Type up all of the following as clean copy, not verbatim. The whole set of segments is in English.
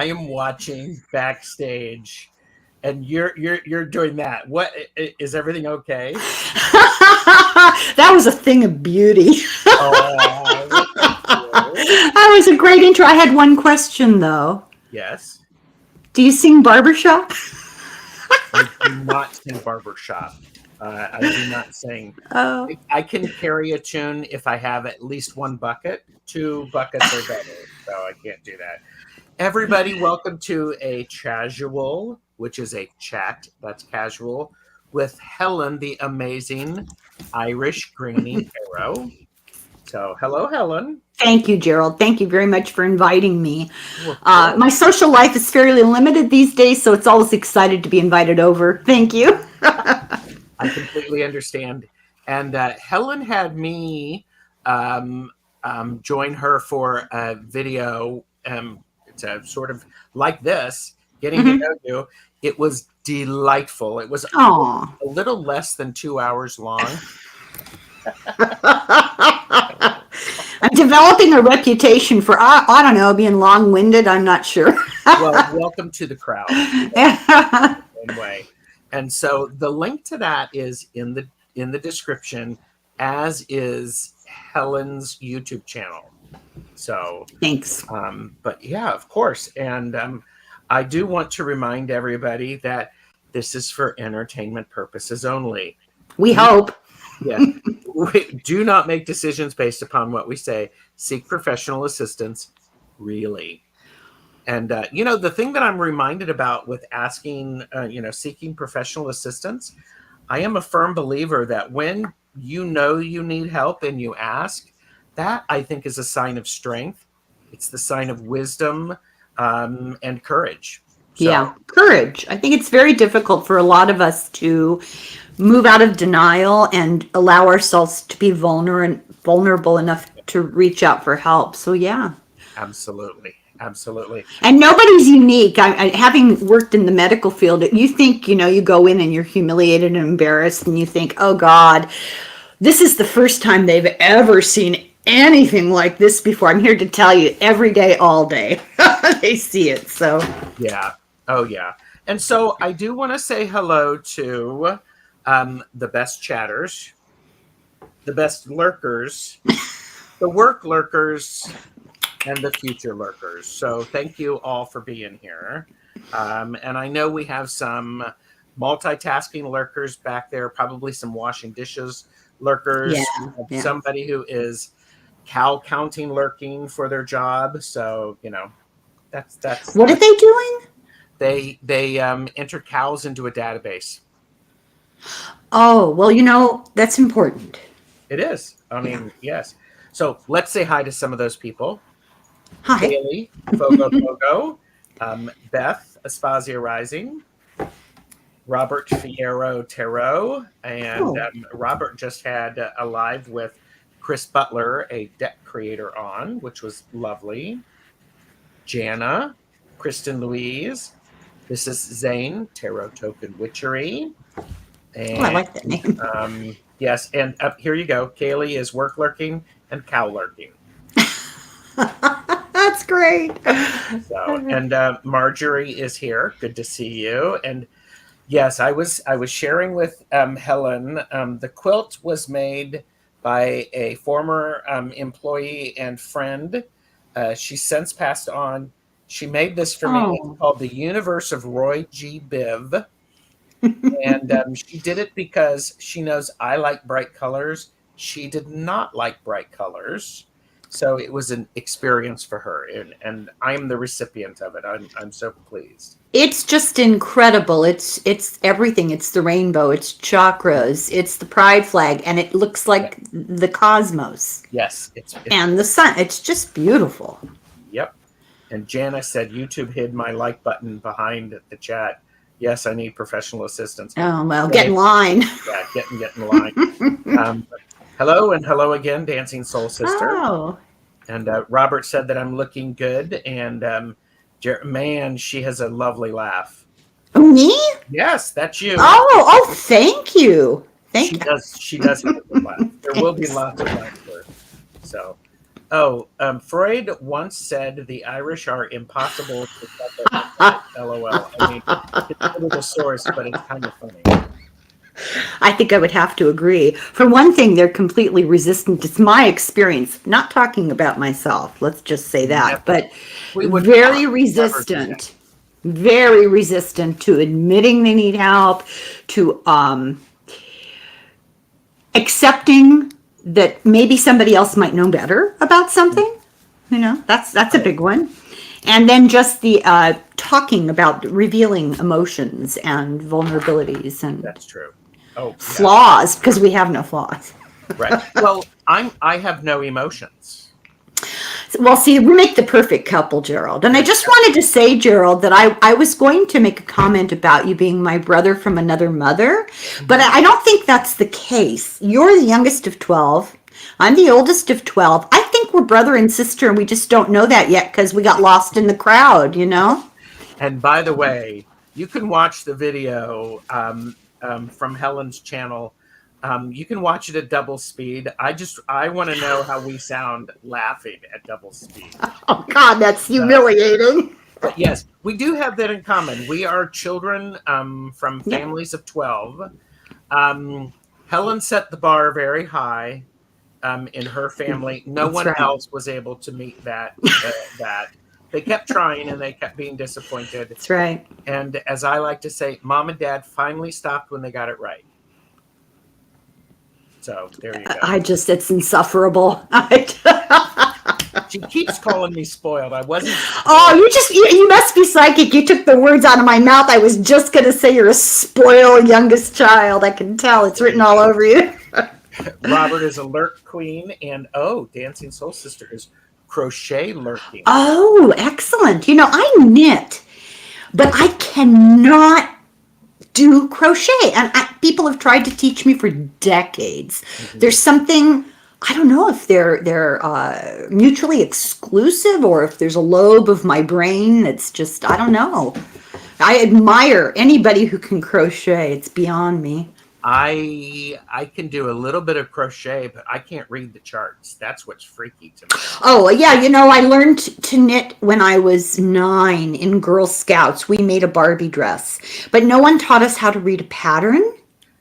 I am watching backstage, and you're doing that. What is everything okay? That was a thing of beauty. Oh, That was a great intro. I had one question though. yes. Do you sing barbershop? I do not sing barbershop. I do not sing. Oh, I can carry a tune if I have at least one bucket. 2 buckets are better, so I can't do that. Everybody, welcome to a casual, which is a chat that's casual, with Helen, the amazing Irish Greenie Arrow. So, hello, Helen. thank you, Gerald. Thank you very much for inviting me. Oh, of course. My social life is fairly limited these days, so it's always excited to be invited over. Thank you. I completely understand. And Helen had me join her for a video. It's a sort of like this, getting to know you. It was delightful. It was Aw. a little less than 2 hours long. I'm developing a reputation for, I don't know, being long-winded. I'm not sure. Well, welcome to the crowd. Anyway, and so the link to that is in the description, as is Helen's YouTube channel. So Thanks. but yeah, of course. And I do want to remind everybody that this is for entertainment purposes only. We hope. Yeah. We do not make decisions based upon what we say. Seek professional assistance, really. And the thing that I'm reminded about with asking, seeking professional assistance, I am a firm believer that when you know you need help and you ask, that I think is a sign of strength. It's the sign of wisdom and courage. So, Yeah, courage. I think it's very difficult for a lot of us to move out of denial and allow ourselves to be vulnerable enough to reach out for help. So, yeah. absolutely. Absolutely. And nobody's unique. Having worked in the medical field, you think, you go in and you're humiliated and embarrassed, and you think, oh God, this is the first time they've ever seen anything like this before. I'm here to tell you, every day, all day, they see it. So, yeah. Oh, yeah. And so I do want to say hello to the best chatters, the best lurkers, the work lurkers, and the future lurkers. So thank you all for being here. And I know we have some multitasking lurkers back there, probably some washing dishes lurkers. Yeah. Somebody who is cow counting lurking for their job. So, that's what are they doing? They enter cows into a database. Oh, well, that's important. It is. I mean, yes. So let's say hi to some of those people. Hi. Kaylee, Fogo, Beth, Aspasia Rising, Robert Fierro Tarot, and Robert just had a live with Chris Butler, a deck creator, on, which was lovely. Jana, Kristen Louise, this is Zane, Tarot Token Witchery. And, I like that name. Yes, and here you go. Kaylee is work lurking and cow lurking. That's great. So, and Marjorie is here. Good to see you. And yes, I was sharing with Helen. The quilt was made by a former employee and friend. She's since passed on. She made this for me. It's called The Universe of Roy G. Biv. And she did it because she knows I like bright colors. She did not like bright colors. So it was an experience for her, and I'm the recipient of it. I'm so pleased. It's just incredible. It's everything. It's the rainbow. It's chakras. It's the pride flag, and it looks like the cosmos. Yes, it's and the sun. It's just beautiful. Yep. And Jana said YouTube hid my like button behind the chat. Yes, I need professional assistance. Oh well, get in line. Yeah, get in line. Hello and hello again, Dancing Soul Sister. Oh. And Robert said that I'm looking good, and man, she has a lovely laugh. Oh, me? Yes, that's you. Oh, thank you. She does have a good laugh. There will be lots of laughter. So, Freud once said the Irish are impossible to suffer. LOL. I mean, consider the source, but it's kind of funny. I think I would have to agree. For one thing, they're completely resistant. It's my experience, not talking about myself. Let's just say that, but We would very never do resistant, very resistant to admitting they need help, to accepting that maybe somebody else might know better about something. You know, that's a big one. And then just the talking about revealing emotions and vulnerabilities and That's true. Oh, flaws, because we have no flaws. right. Well, I have no emotions. Well, see, we make the perfect couple, Gerald. And I just wanted to say, Gerald, that I was going to make a comment about you being my brother from another mother, but I don't think that's the case. You're the youngest of 12. I'm the oldest of 12. I think we're brother and sister, and we just don't know that yet because we got lost in the crowd, you know? And by the way, you can watch the video from Helen's channel. You can watch it at double speed. I want to know how we sound laughing at double speed. Oh, God, that's humiliating. But yes, we do have that in common. We are children from families of 12. Helen set the bar very high in her family. No That's one right. else was able to meet that. They kept trying and they kept being disappointed. That's right. And as I like to say, Mom and Dad finally stopped when they got it right. So there you go. It's insufferable. She keeps calling me spoiled. I wasn't. Oh, you must be psychic. You took the words out of my mouth. I was just going to say you're a spoiled youngest child. I can tell. It's written all over you. Robert is alert queen. And Dancing Soul Sister is crochet lurking. Oh, excellent. You know, I knit, but I cannot do crochet. And people have tried to teach me for decades. Mm-hmm. There's something, I don't know if they're mutually exclusive or if there's a lobe of my brain that's just, I don't know. I admire anybody who can crochet. It's beyond me. I can do a little bit of crochet, but I can't read the charts. That's what's freaky to me. Oh, yeah. You know, I learned to knit when I was 9 in Girl Scouts. We made a Barbie dress, but no one taught us how to read a pattern.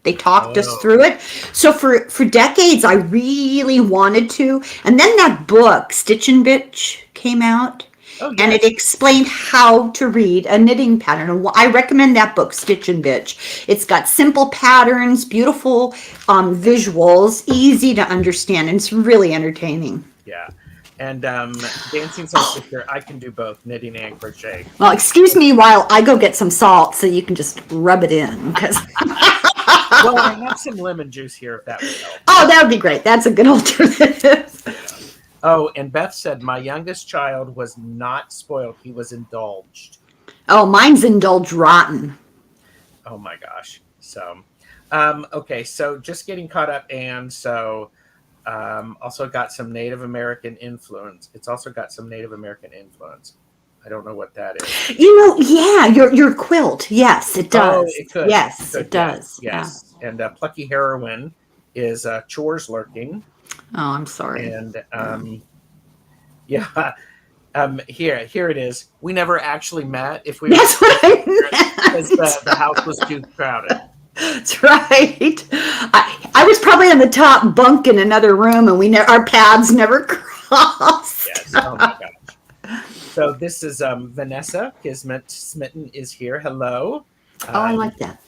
They talked us through it. So for decades, I really wanted to. And then that book, Stitch and Bitch, came out. Oh, yes. And it explained how to read a knitting pattern. I recommend that book, Stitch and Bitch. It's got simple patterns, beautiful visuals, easy to understand, and it's really entertaining. Yeah. And Dancing Soul Sister, I can do both knitting and crochet. Well, excuse me while I go get some salt so you can just rub it in. Well, I have some lemon juice here if that would help. Oh, that would be great. That's a good alternative. Oh, and Beth said, my youngest child was not spoiled. He was indulged. Oh, mine's indulged rotten. Oh, my gosh. So, okay. So just getting caught up. And so also got some Native American influence. It's also got some Native American influence. I don't know what that is. You know, yeah, your quilt. Yes, it does. Oh, it could. Yes, it does. Yes. Yeah. And Plucky Heroine is Chores Lurking. Oh, I'm sorry. And here it is. We never actually met. If we That's what I meant. Because the house was too crowded. That's right. I was probably on the top bunk in another room, and our paths never crossed. Yes. Oh my gosh. So this is Vanessa Kismet Smitten is here. Hello. Oh, I like that.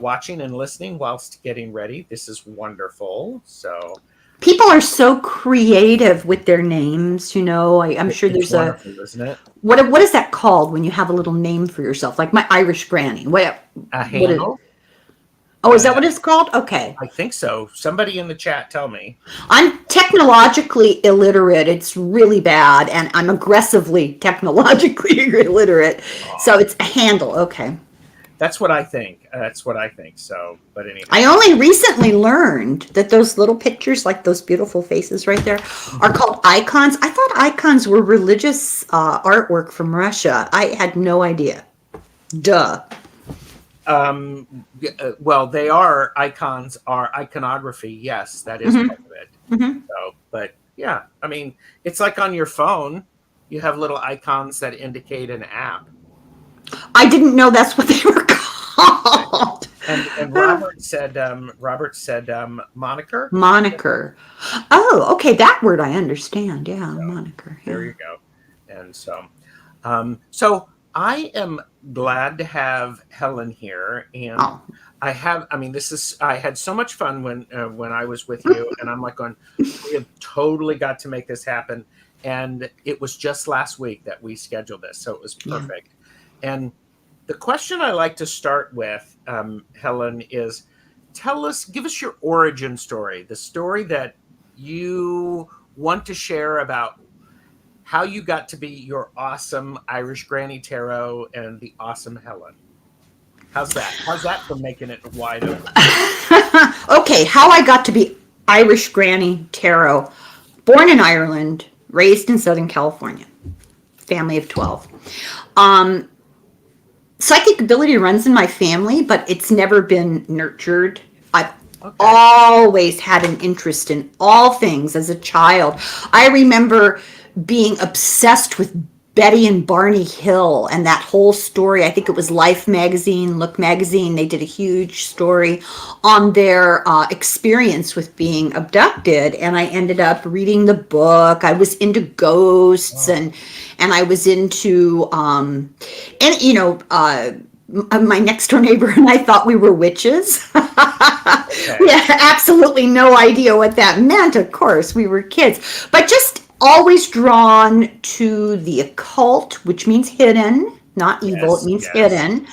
Watching and listening whilst getting ready. This is wonderful. So. People are so creative with their names, you know. I'm sure there's isn't it? What is that called when you have a little name for yourself, like my Irish granny? A handle? Is that what it's called? Okay. I think so. Somebody in the chat tell me. I'm technologically illiterate. It's really bad, and I'm aggressively technologically illiterate. So it's a handle. Okay. That's what I think. So, but anyway. I only recently learned that those little pictures, like those beautiful faces right there, are called icons. I thought icons were religious artwork from Russia. I had no idea. Duh. Well, they are icons, are iconography. Yes, that is part of it. Mm-hmm. So, but Yeah. I mean, it's like on your phone, you have little icons that indicate an app. I didn't know that's what they were called. And Robert said moniker. Moniker. Oh, okay. That word I understand. Yeah, So moniker. there Yeah. you go. And so I am glad to have Helen here, and Oh, I mean, I had so much fun when I was with you, and I'm like going, we have totally got to make this happen. And it was just last week that we scheduled this, so it was yeah. perfect. And the question I like to start with, Helen, is give us your origin story, the story that you want to share about how you got to be your awesome Irish Granny Tarot and the awesome Helen. How's that? How's that for making it wide open? Okay, how I got to be Irish Granny Tarot. Born in Ireland, raised in Southern California. Family of 12. Psychic ability runs in my family, but it's never been nurtured. I've always had an interest in all things as a child. I remember being obsessed with Betty and Barney Hill and that whole story. I think it was Life magazine, Look magazine. They did a huge story on their experience with being abducted, and I ended up reading the book. I was into ghosts, and I was into and my next door neighbor and I thought we were witches. We had absolutely no idea what that meant. Of course, we were kids, but just always drawn to the occult, which means hidden, not evil. It means hidden,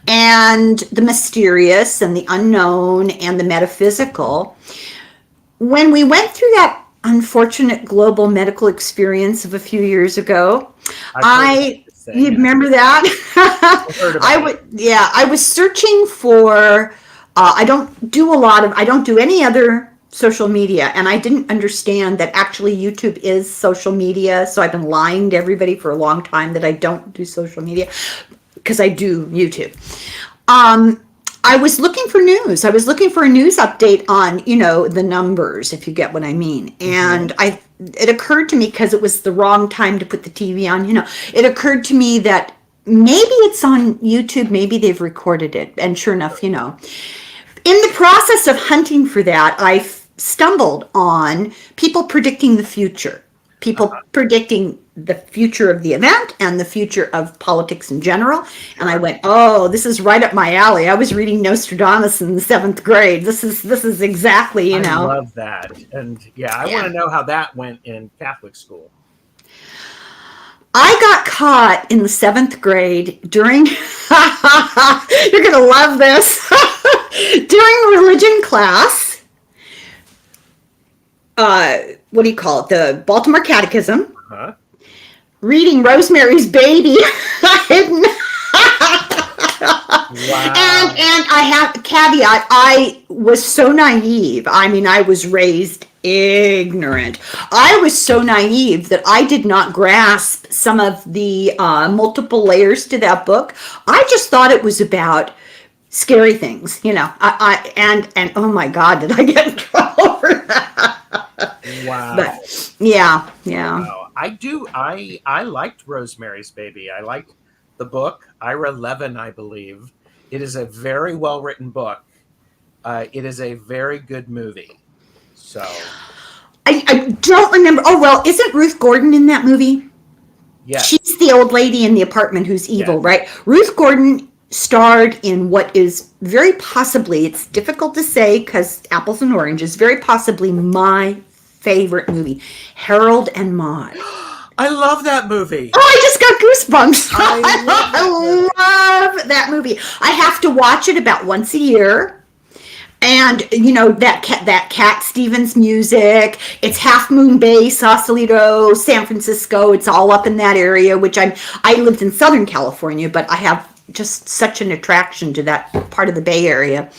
and the mysterious and the unknown and the metaphysical. When we went through that unfortunate global medical experience of a few years ago, you remember that? I was searching for, I don't do any other social media, and I didn't understand that actually YouTube is social media. So I've been lying to everybody for a long time that I don't do social media, because I do YouTube. I was looking for news. I was looking for a news update on, the numbers, if you get what I mean. And it occurred to me, because it was the wrong time to put the TV on, it occurred to me that maybe it's on YouTube, maybe they've recorded it. And sure enough, in the process of hunting for that, I stumbled on people predicting the future, people predicting the future of the event and the future of politics in general. And I went, oh, this is right up my alley. I was reading Nostradamus in the 7th grade. This is exactly, I love that. And I want to know how that went in Catholic school. I got caught in the 7th grade during, you're going to love this, during religion class. What do you call it? The Baltimore Catechism. Reading Rosemary's Baby hidden. Wow. And I have a caveat. I was so naive. I mean, I was raised ignorant. I was so naive that I did not grasp some of the multiple layers to that book. I just thought it was about scary things, and oh my God, did I get in trouble for that? Wow. But yeah. Wow. I liked Rosemary's Baby. I liked the book, Ira Levin, I believe. It is a very well written book. It is a very good movie. So I don't remember. Oh well, isn't Ruth Gordon in that movie? Yeah. She's the old lady in the apartment who's evil, right? Ruth Gordon starred in what is very possibly, it's difficult to say because apples and oranges, very possibly my favorite movie, Harold and Maude. I love that movie. Oh, I just got goosebumps. I love that movie. I have to watch it about once a year. And that Cat Stevens music, it's Half Moon Bay, Sausalito, San Francisco. It's all up in that area, which I lived in Southern California, but I have just such an attraction to that part of the Bay Area.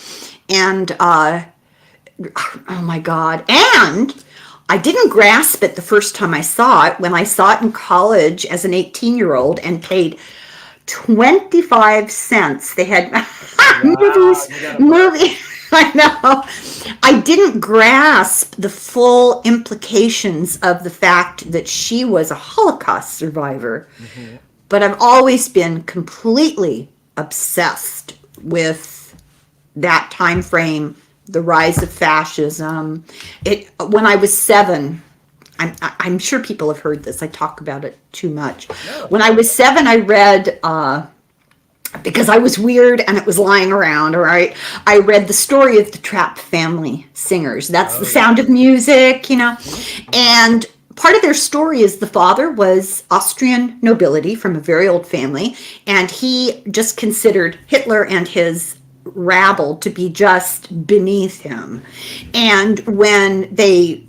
And oh my God. And I didn't grasp it the first time I saw it. When I saw it in college as an 18-year-old and paid 25 cents. They had movies. I know. I didn't grasp the full implications of the fact that she was a Holocaust survivor, Mhm. but I've always been completely obsessed with that time frame, the rise of fascism. When I was 7, I'm sure people have heard this. I talk about it too much. No. When I was 7, I read because I was weird and it was lying around, all right? I read the story of the Trapp family singers. That's Oh The yeah. Sound of Music, Mhm. And part of their story is the father was Austrian nobility from a very old family, and he just considered Hitler and his rabble to be just beneath him. And when they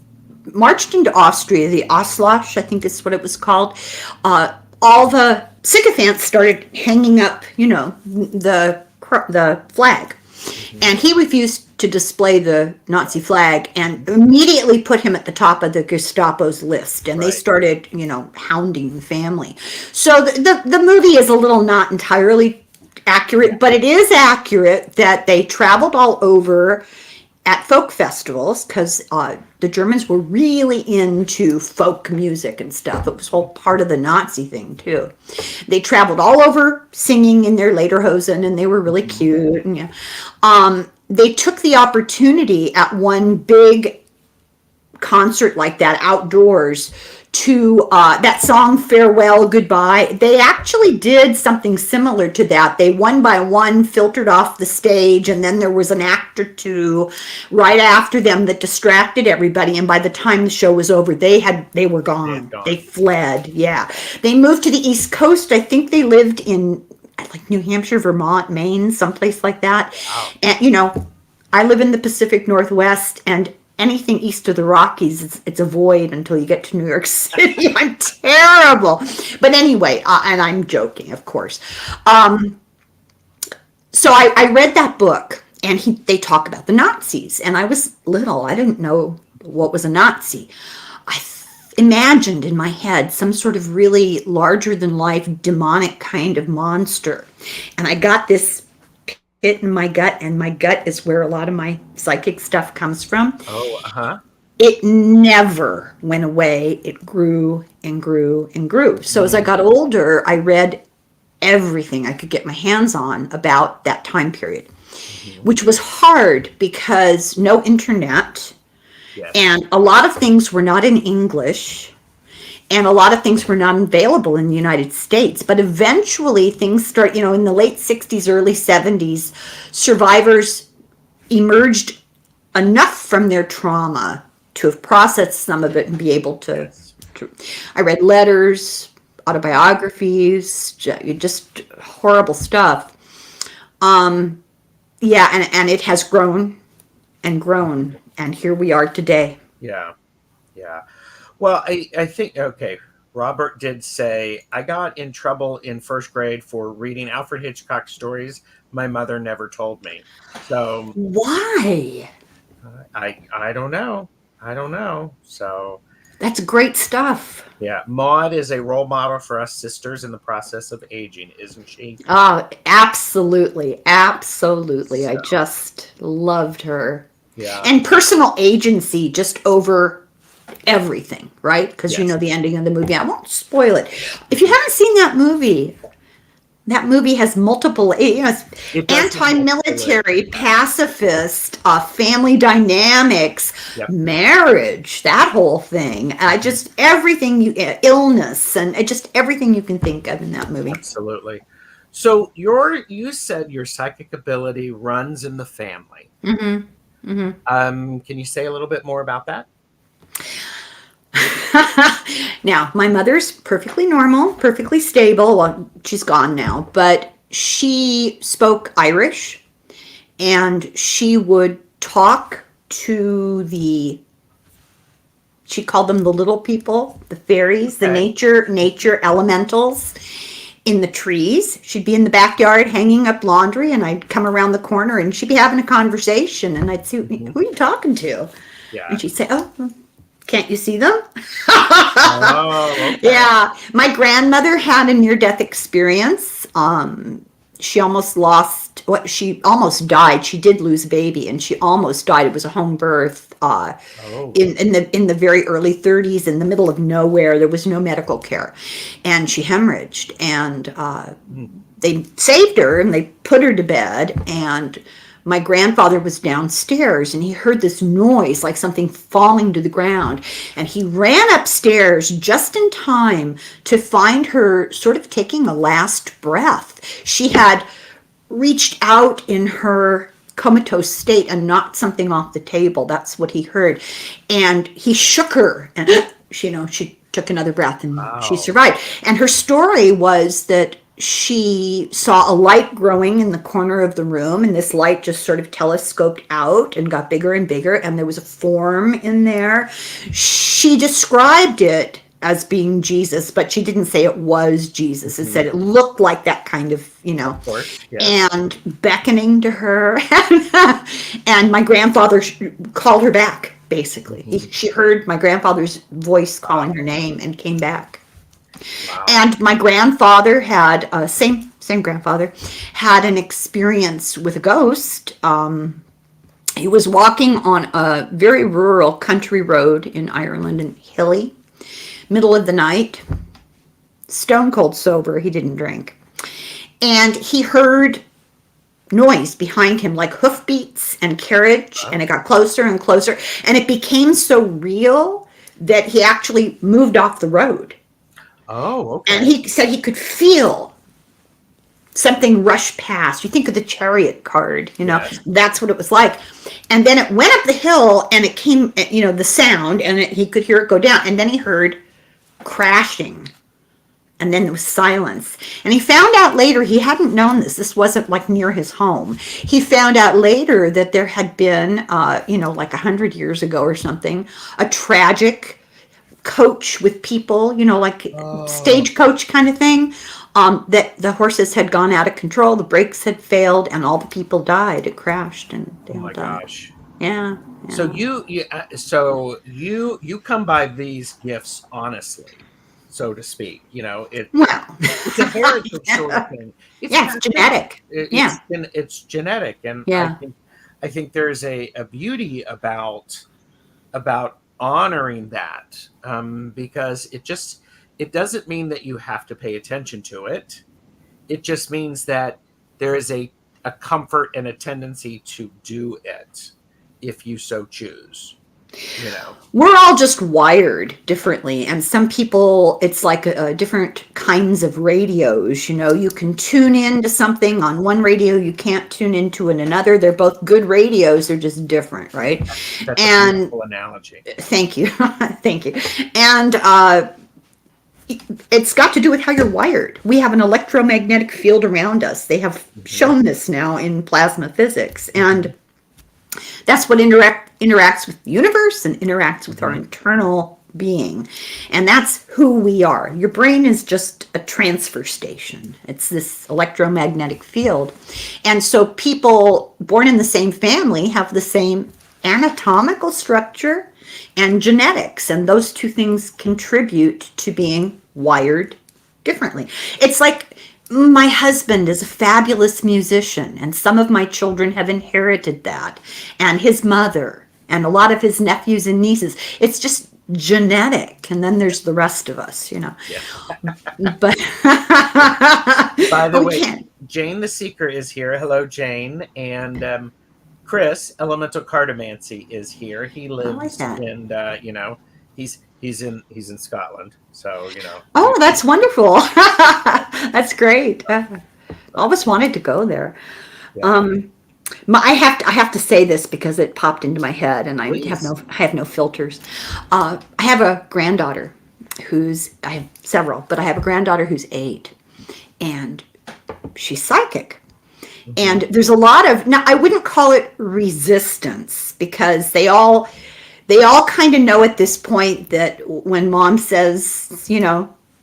marched into Austria, the Auslösch, I think is what it was called, all the sycophants started hanging up, the flag. Mhm. And he refused to display the Nazi flag and immediately put him at the top of the Gestapo's list. And they Right. started, hounding the family. So the movie is a little not entirely accurate, but it is accurate that they traveled all over at folk festivals because the Germans were really into folk music and stuff. It was whole part of the Nazi thing too. They traveled all over singing in their lederhosen, and they were really Mhm. cute. And, they took the opportunity at one big concert like that outdoors to that song Farewell Goodbye. They actually did something similar to that. They one by one filtered off the stage, and then there was an act or two right after them that distracted everybody, and by the time the show was over, they were They had gone. They gone. fled. Yeah, they moved to the East Coast. I think they lived in like New Hampshire, Vermont, Maine, someplace like that. Wow. And I live in the Pacific Northwest, and anything east of the Rockies, it's a void until you get to New York City. I'm terrible. But anyway, and I'm joking, of course. So I read that book, and they talk about the Nazis, and I was little. I didn't know what was a Nazi. I imagined in my head some sort of really larger than life demonic kind of monster. And I got this pit in my gut, and my gut is where a lot of my psychic stuff comes from. Oh, uh-huh. It never went away. It grew and grew and grew. So as I got Mhm. older, I read everything I could get my hands on about that time period, Mhm. which was hard because no internet, Yes. and a lot of things were not in English, and a lot of things were not available in the United States. But eventually things start, in the late 60s, early 70s, survivors emerged enough from their trauma to have processed some of it and be able to. Yes. I read letters, autobiographies, just horrible stuff. Yeah, and it has grown and grown, and here we are today. Yeah. Yeah. Well, I think, okay, Robert did say, I got in trouble in first grade for reading Alfred Hitchcock stories my mother never told me. So Why? I don't know. I don't know. So That's great stuff. yeah, Maud is a role model for us sisters in the process of aging, isn't she? Oh, absolutely. Absolutely. I So just loved her. yeah. And personal agency just over everything, right? Because you Yes. know the ending of the movie. I won't spoil it. If you haven't seen that movie has multiple, it's It does have multiple layers. anti-military, pacifist, family dynamics, Yep. marriage, that whole thing. Just everything illness, and just everything you can think of in that movie. Absolutely. So you said your psychic ability runs in the family. Hmm. Hmm. Can you say a little bit more about that? Now, my mother's perfectly normal, perfectly stable. Well, she's gone now, but she spoke Irish, and she would talk to she called them the little people, the fairies, the Okay. nature elementals in the trees. She'd be in the backyard hanging up laundry, and I'd come around the corner, and she'd be having a conversation, and I'd say, Mhm. "Who are you talking to?" Yeah. And she'd say, "Oh, can't you see them?" Oh, okay. Yeah, my grandmother had a near-death experience. she almost died. She did lose a baby, and she almost died. It was a home birth. Oh. In the very early 30s, in the middle of nowhere. There was no medical care, and she hemorrhaged. And they saved her, and they put her to bed. And my grandfather was downstairs, and he heard this noise like something falling to the ground. And he ran upstairs just in time to find her sort of taking a last breath. She had reached out in her comatose state and knocked something off the table. That's what he heard. And he shook her, and she took another breath, and she survived. And her story was that she saw a light growing in the corner of the room, and this light just sort of telescoped out and got bigger and bigger, and there was a form in there. She described it as being Jesus, but she didn't say it was Jesus. It said it looked like that kind of, Of course, yes. and beckoning to her. And my grandfather called her back, basically. She heard my grandfather's voice calling her name and came back. Wow. And my grandfather had, same grandfather, had an experience with a ghost. He was walking on a very rural country road in Ireland, and hilly, middle of the night, stone cold sober. He didn't drink. And he heard noise behind him, like hoofbeats and carriage, and it got closer and closer. And it became so real that he actually moved off the road. Oh, okay. And he said he could feel something rush past. You think of the Chariot card, Yes. That's what it was like. And then it went up the hill, and it came, the sound, and he could hear it go down. And then he heard crashing. And then there was silence. And he found out later, he hadn't known this. This wasn't like near his home. He found out later that there had been, like 100 years ago or something, a tragic coach with people, stagecoach kind of thing, that the horses had gone out of control, the brakes had failed, and all the people died. It crashed, and they all died. Gosh. Yeah. So you come by these gifts honestly, so to speak. It's a heritage sort of thing. It's genetic. It's genetic, and I think there's a beauty about honoring that, because it doesn't mean that you have to pay attention to it. It just means that there is a comfort and a tendency to do it if you so choose. We're all just wired differently, and some people, it's like different kinds of radios. You can tune into something on one radio, you can't tune into another. They're both good radios, they're just different, right? That's a beautiful analogy. Thank you. Thank you. And it's got to do with how you're wired. We have an electromagnetic field around us. They have shown this now in plasma physics, and that's what interacts with the universe and interacts with our internal being. And that's who we are. Your brain is just a transfer station. It's this electromagnetic field. And so people born in the same family have the same anatomical structure and genetics. And those two things contribute to being wired differently. It's like, my husband is a fabulous musician, and some of my children have inherited that, and his mother, and a lot of his nephews and nieces. It's just genetic, and then there's the rest of us, Yeah. But By the way, Jane the Seeker is here. Hello, Jane. And Chris, Elemental Cartomancy, is here. He lives in, he's in Scotland. So, Oh, that's wonderful. That's great. Always wanted to go there. Yeah. I have to say this because it popped into my head, and Please. I have no filters. I have a granddaughter I have several, but I have a granddaughter who's 8, and she's psychic. And there's a lot of, now I wouldn't call it resistance, because they all kind of know at this point that when mom says,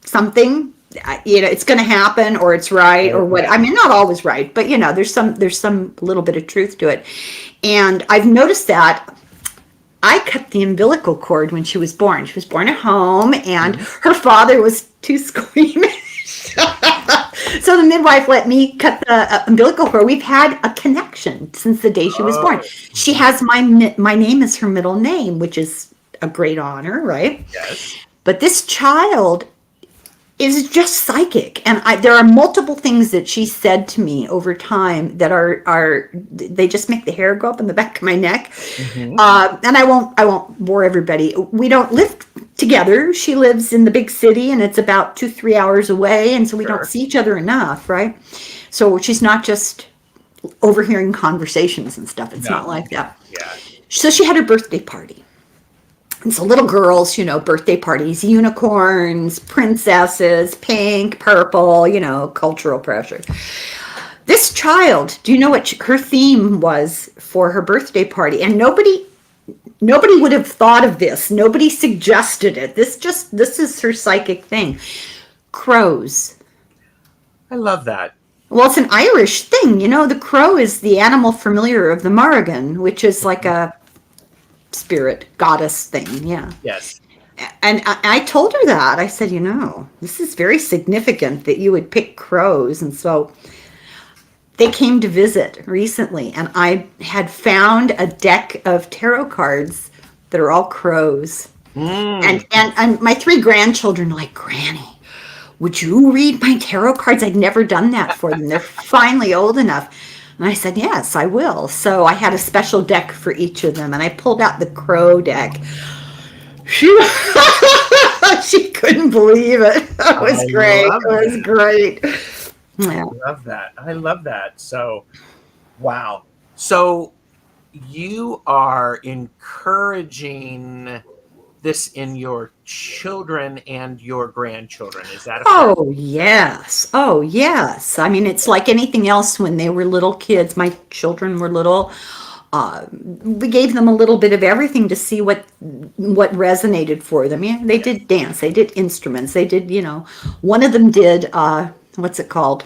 something, it's going to happen, or it's right, or what. I mean, not always right, but there's some little bit of truth to it. And I've noticed that I cut the umbilical cord when she was born. She was born at home, and her father was too squeamish. So the midwife let me cut the umbilical cord. We've had a connection since the day she was born. She has my name as her middle name, which is a great honor, right? Yes. But this child is just psychic, and there are multiple things that she said to me over time that are they just make the hair go up in the back of my neck. And I won't bore everybody. We don't live together. She lives in the big city, and it's about 2-3 hours away, and so we don't see each other enough, right? So she's not just overhearing conversations and stuff. It's not like that. Yeah. So she had her birthday party. And so little girls, birthday parties, unicorns, princesses, pink, purple, cultural pressure. This child, do you know what her theme was for her birthday party? And nobody would have thought of this. Nobody suggested it. This is her psychic thing. Crows. I love that. Well, it's an Irish thing. The crow is the animal familiar of the Morrigan, which is like a spirit goddess thing. Yeah. Yes. And I told her that. I said, this is very significant that you would pick crows. And so they came to visit recently, and I had found a deck of tarot cards that are all crows. And my 3 grandchildren are like, Granny, would you read my tarot cards? I'd never done that for them. They're finally old enough. And I said, yes, I will. So I had a special deck for each of them, and I pulled out the crow deck. She couldn't believe it. It was great. It was great. Yeah. I love that. So, wow. So you are encouraging this in your children and your grandchildren. Is that yes. Oh, yes. I mean, it's like anything else when they were little kids. My children were little. We gave them a little bit of everything to see what resonated for them. Yeah, they did dance. They did instruments. They did, one of them did, what's it called?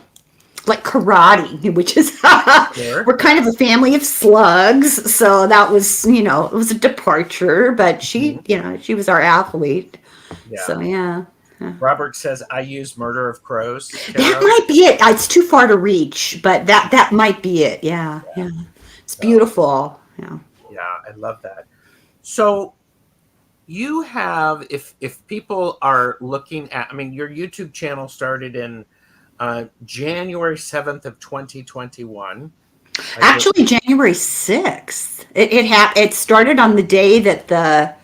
Like karate, which is we're kind of a family of slugs, so that was it was a departure, but she she was our athlete. So yeah. Robert says I use Murder of Crows. That might be it. It's too far to reach, but that might be it. Yeah. It's beautiful. Yeah I love that. So you have, if people are looking at, your YouTube channel started in January 7th of 2021. Actually, January 6th. It started on the day that the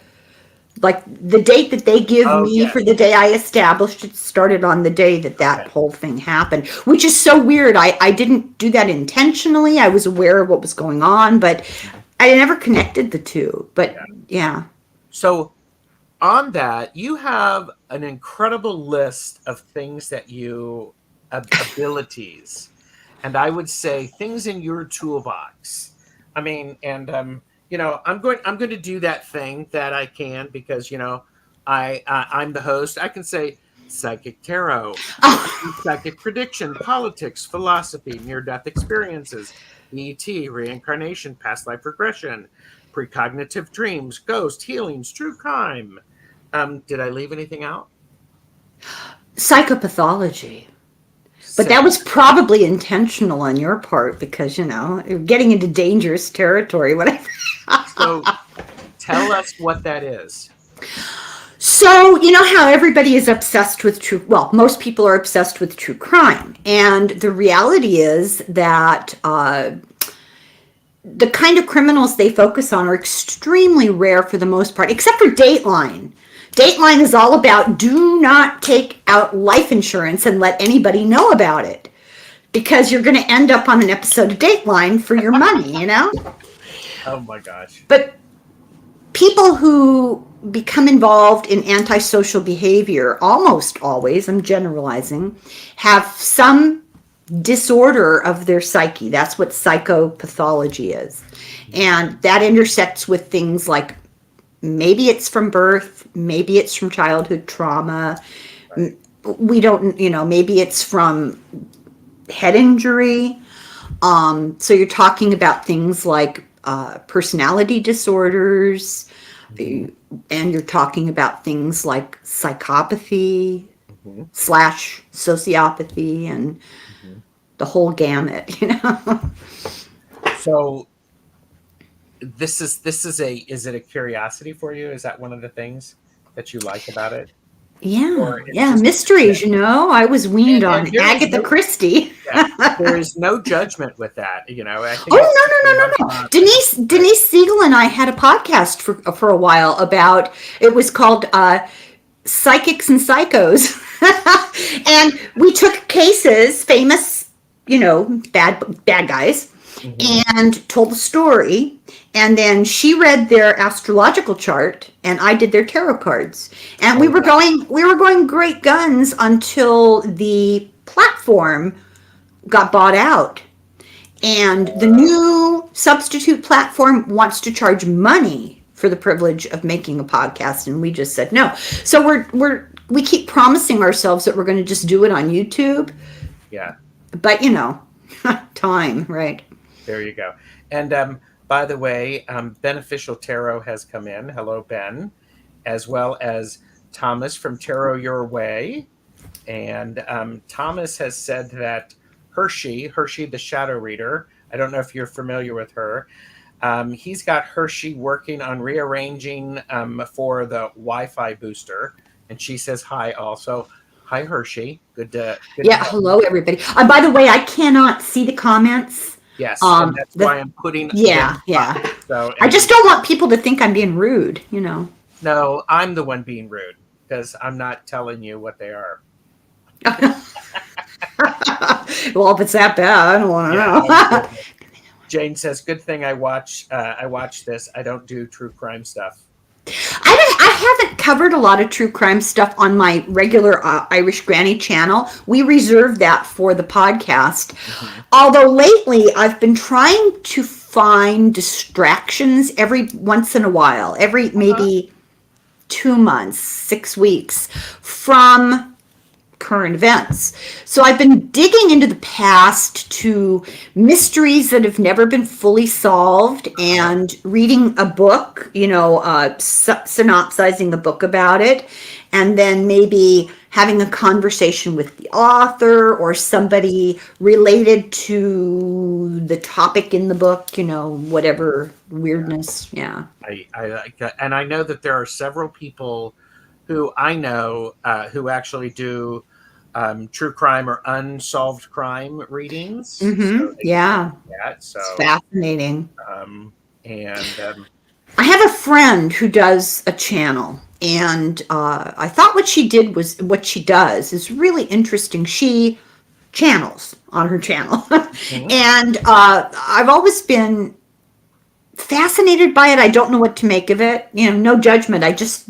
date that they give me for the day I established it started on the day that whole thing happened, which is so weird. I didn't do that intentionally. I was aware of what was going on, but I never connected the two. But yeah. So on that, you have an incredible list of things that you abilities, and I would say things in your toolbox. I'm going to do that thing that I can because I'm the host. I can say psychic tarot, psychic prediction, politics, philosophy, near-death experiences, ET, reincarnation, past life regression, precognitive dreams, ghost healings, true crime. Did I leave anything out? Psychopathology. But that was probably intentional on your part because, you're getting into dangerous territory. Whatever. So tell us what that is. So, how everybody is obsessed with most people are obsessed with true crime. And the reality is that the kind of criminals they focus on are extremely rare for the most part, except for Dateline. Dateline is all about do not take out life insurance and let anybody know about it because you're going to end up on an episode of Dateline for your money, Oh my gosh. But people who become involved in antisocial behavior, almost always, I'm generalizing, have some disorder of their psyche. That's what psychopathology is. And that intersects with things like maybe it's from birth, maybe it's from childhood trauma. Right. We don't, maybe it's from head injury. So you're talking about things like personality disorders, and you're talking about things like psychopathy, Hmm. slash sociopathy and Hmm. the whole gamut, you know? So is it a curiosity for you? Is that one of the things that you like about it? Yeah, Or it's yeah, just, yeah. mysteries, you know? I was weaned And on there is Agatha no, Christie. yeah, there is no judgment with that. I Oh, think no, it's no, a no, lot of no, no. fun. I think Denise it's great. Denise Siegel and I had a podcast for a while about it was called Psychics and Psychos. And we took cases, famous, bad guys, Hmm. and told the story. And then she read their astrological chart and I did their tarot cards. And Oh, wow. we were going great guns until the platform got bought out. And the new substitute platform wants to charge money for the privilege of making a podcast, and we just said no. So we keep promising ourselves that we're going to just do it on YouTube, Yeah, but time, right? there you go. And by the way, Beneficial Tarot has come in. Hello, Ben, as well as Thomas from Tarot Your Way. And Thomas has said that Hershey, the shadow reader, I don't know if you're familiar with her. He's got Hershey working on rearranging for the Wi-Fi booster, and she says hi also. Hi, Hershey. Good to Yeah, have you. hello everybody. By the way, I cannot see the comments. Yes, and that's The why I'm putting them Yeah, up. yeah. So, I and just don't want people to think I'm being rude. no, I'm the one being rude because I'm not telling you what they are. Well, if it's that bad, I don't want to Yeah, I'm know. kidding. Jane says, "Good thing I watch this. I don't do true crime stuff." I haven't covered a lot of true crime stuff on my regular Irish Granny channel. We reserve that for the podcast. Hmm. Although lately I've been trying to find distractions every once in a while, every Uh-huh. maybe 2 months, 6 weeks from current events. So I've been digging into the past to mysteries that have never been fully solved Uh-huh. and reading a book, synopsizing a book about it, and then maybe having a conversation with the author or somebody related to the topic in the book, whatever Yeah. weirdness. Yeah. I like that, and I know that there are several people who I know who actually do true crime or unsolved crime readings. So Mm-hmm. they do Yeah. that. It's So fascinating. um, and I have a friend who does a channel, and I thought what she does is really interesting. She channels on her channel, mhm. and I've always been fascinated by it. I don't know what to make of it. No judgment. I just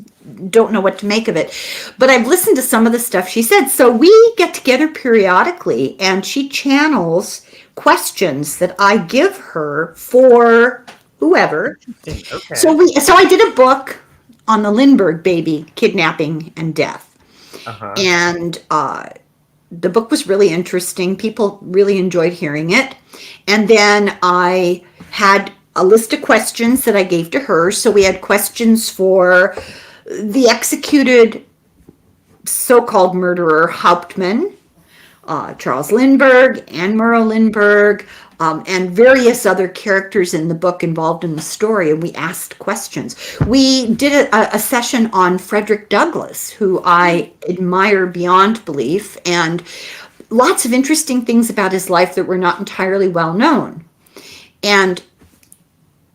don't know what to make of it. But I've listened to some of the stuff she said. So we get together periodically, and she channels questions that I give her for whoever. Interesting. So Okay. I did a book on the Lindbergh baby kidnapping and death, Uh huh. and the book was really interesting. People really enjoyed hearing it, and then I had a list of questions that I gave to her. So we had questions for the executed so-called murderer Hauptmann, Charles Lindbergh, Anne Murrow Lindbergh, and various other characters in the book involved in the story, and we asked questions. We did a session on Frederick Douglass, who I admire beyond belief, and lots of interesting things about his life that were not entirely well known. And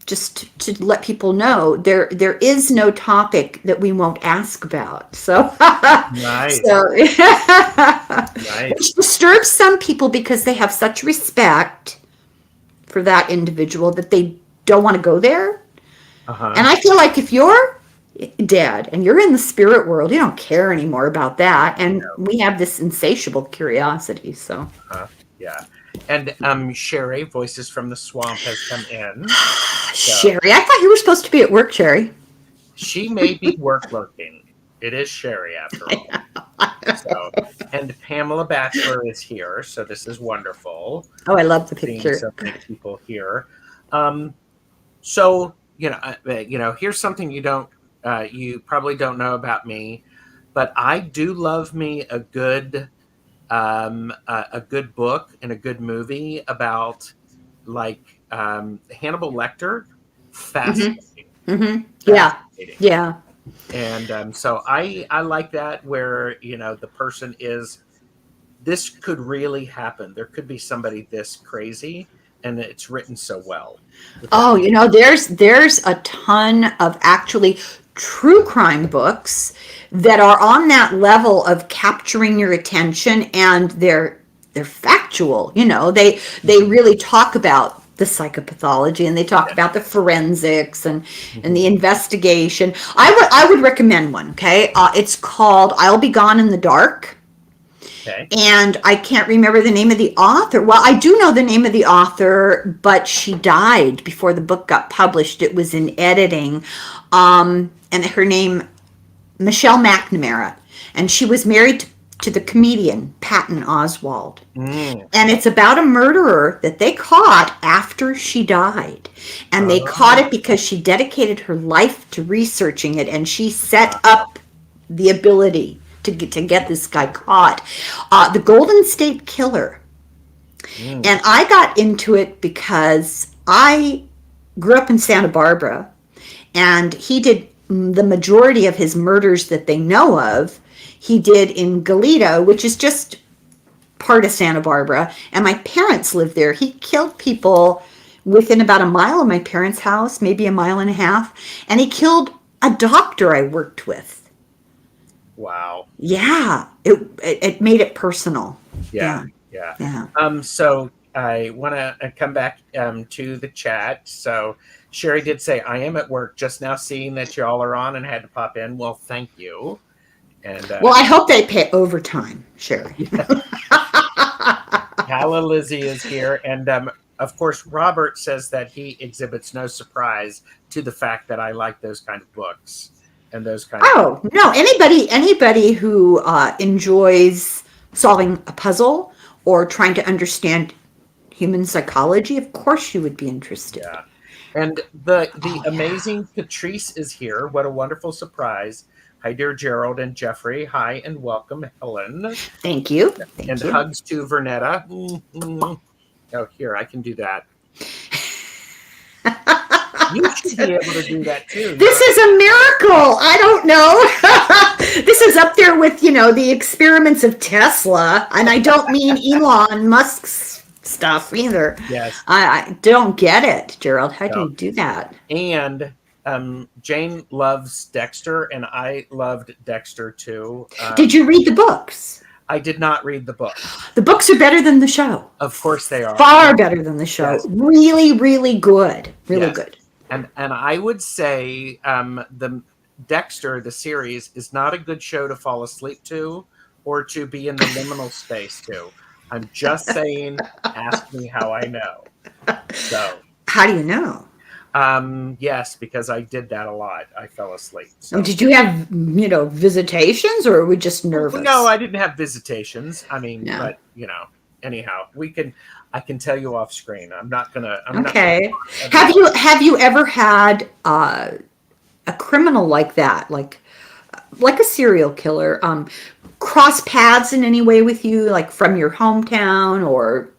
just to let people know, there is no topic that we won't ask about. So, Nice. so Nice. which disturbs some people because they have such respect for that individual that they don't want to go there. Uh huh. And I feel like if you're dead and you're in the spirit world, you don't care anymore about that. And we have this insatiable curiosity. So, Uh-huh. Yeah. And Sherry, Voices from the Swamp, has come in. So Sherry, I thought you were supposed to be at work, Sherry. she may be work lurking. It is Sherry after all. So, and Pamela Batchelor is here. So this is wonderful. Oh, I love the Seeing picture. so many people here. So here's something you probably don't know about me. but I do love me a good book and a good movie about like Hannibal Lecter. Mm-hmm. Fascinating, Mm-hmm. Yeah. fascinating. Yeah. And so I like that where the person is, this could really happen. There could be somebody this crazy, and it's written so well. With that, Oh, there's a ton of actually true crime books that are on that level of capturing your attention, and they're factual. They Mhm. really talk about the psychopathology, and they talk Yeah. about the forensics and the Mhm. investigation. I would recommend one. Okay, it's called "I'll Be Gone in the Dark." Okay. And I can't remember the name of the author. Well, I do know the name of the author, but she died before the book got published. It was in editing. And her name, Michelle McNamara. And she was married to the comedian Patton Oswalt. Mm. And it's about a murderer that they caught after she died. And they caught Oh, it because she dedicated her life to researching it, and she set wow. up the ability to get this guy caught. The Golden State Killer. Mm. And I got into it because I grew up in Santa Barbara, and he did the majority of his murders that they know of. He did in Goleta, which is just part of Santa Barbara, and my parents lived there. He killed people within about a mile of my parents' house, maybe a mile and a half, and he killed a doctor I worked with. Wow. Yeah, it made it personal. Yeah. Yeah, Yeah. yeah. So I want to come back to the chat. So Sherry did say, I am at work just now seeing that y'all are on and had to pop in. Well, thank you. And Well, I hope they pay overtime, Sherry. Hala Lizzie is here. And of course, Robert says that he exhibits no surprise to the fact that I like those kind of books and those kind of. Oh no! Anybody who enjoys solving a puzzle or trying to understand human psychology, of course you would be interested. Yeah. And the Oh yeah. amazing Patrice is here. What a wonderful surprise. Hi, dear Gerald and Jeffrey. Hi, and welcome, Helen. Thank you. And Thank you. hugs to Vernetta. Mm. Oh, here, I can do that. You should be able to do that too. This is a miracle. I don't know. This is up there with, the experiments of Tesla. And I don't mean Elon Musk's stuff either. Yes. I don't get it, Gerald. How do No. you do that? And Jane loves Dexter, and I loved Dexter too. Did you read the books? I did not read the book. The books are better than the show. Of course they are. Far better than the show. Yes. Really, really good. Really Yes. good. And I would say the Dexter, the series, is not a good show to fall asleep to or to be in the liminal space to. I'm just saying, ask me how I know. So, How do you know? yes, because I did that a lot. I fell asleep. So. Did you have, visitations, or were we just nervous? No, I didn't have visitations. I mean, No. but anyhow, I can tell you off screen. I'm not gonna. Okay. Have you ever had a criminal like that, like a serial killer, cross paths in any way with you, like from your hometown, or?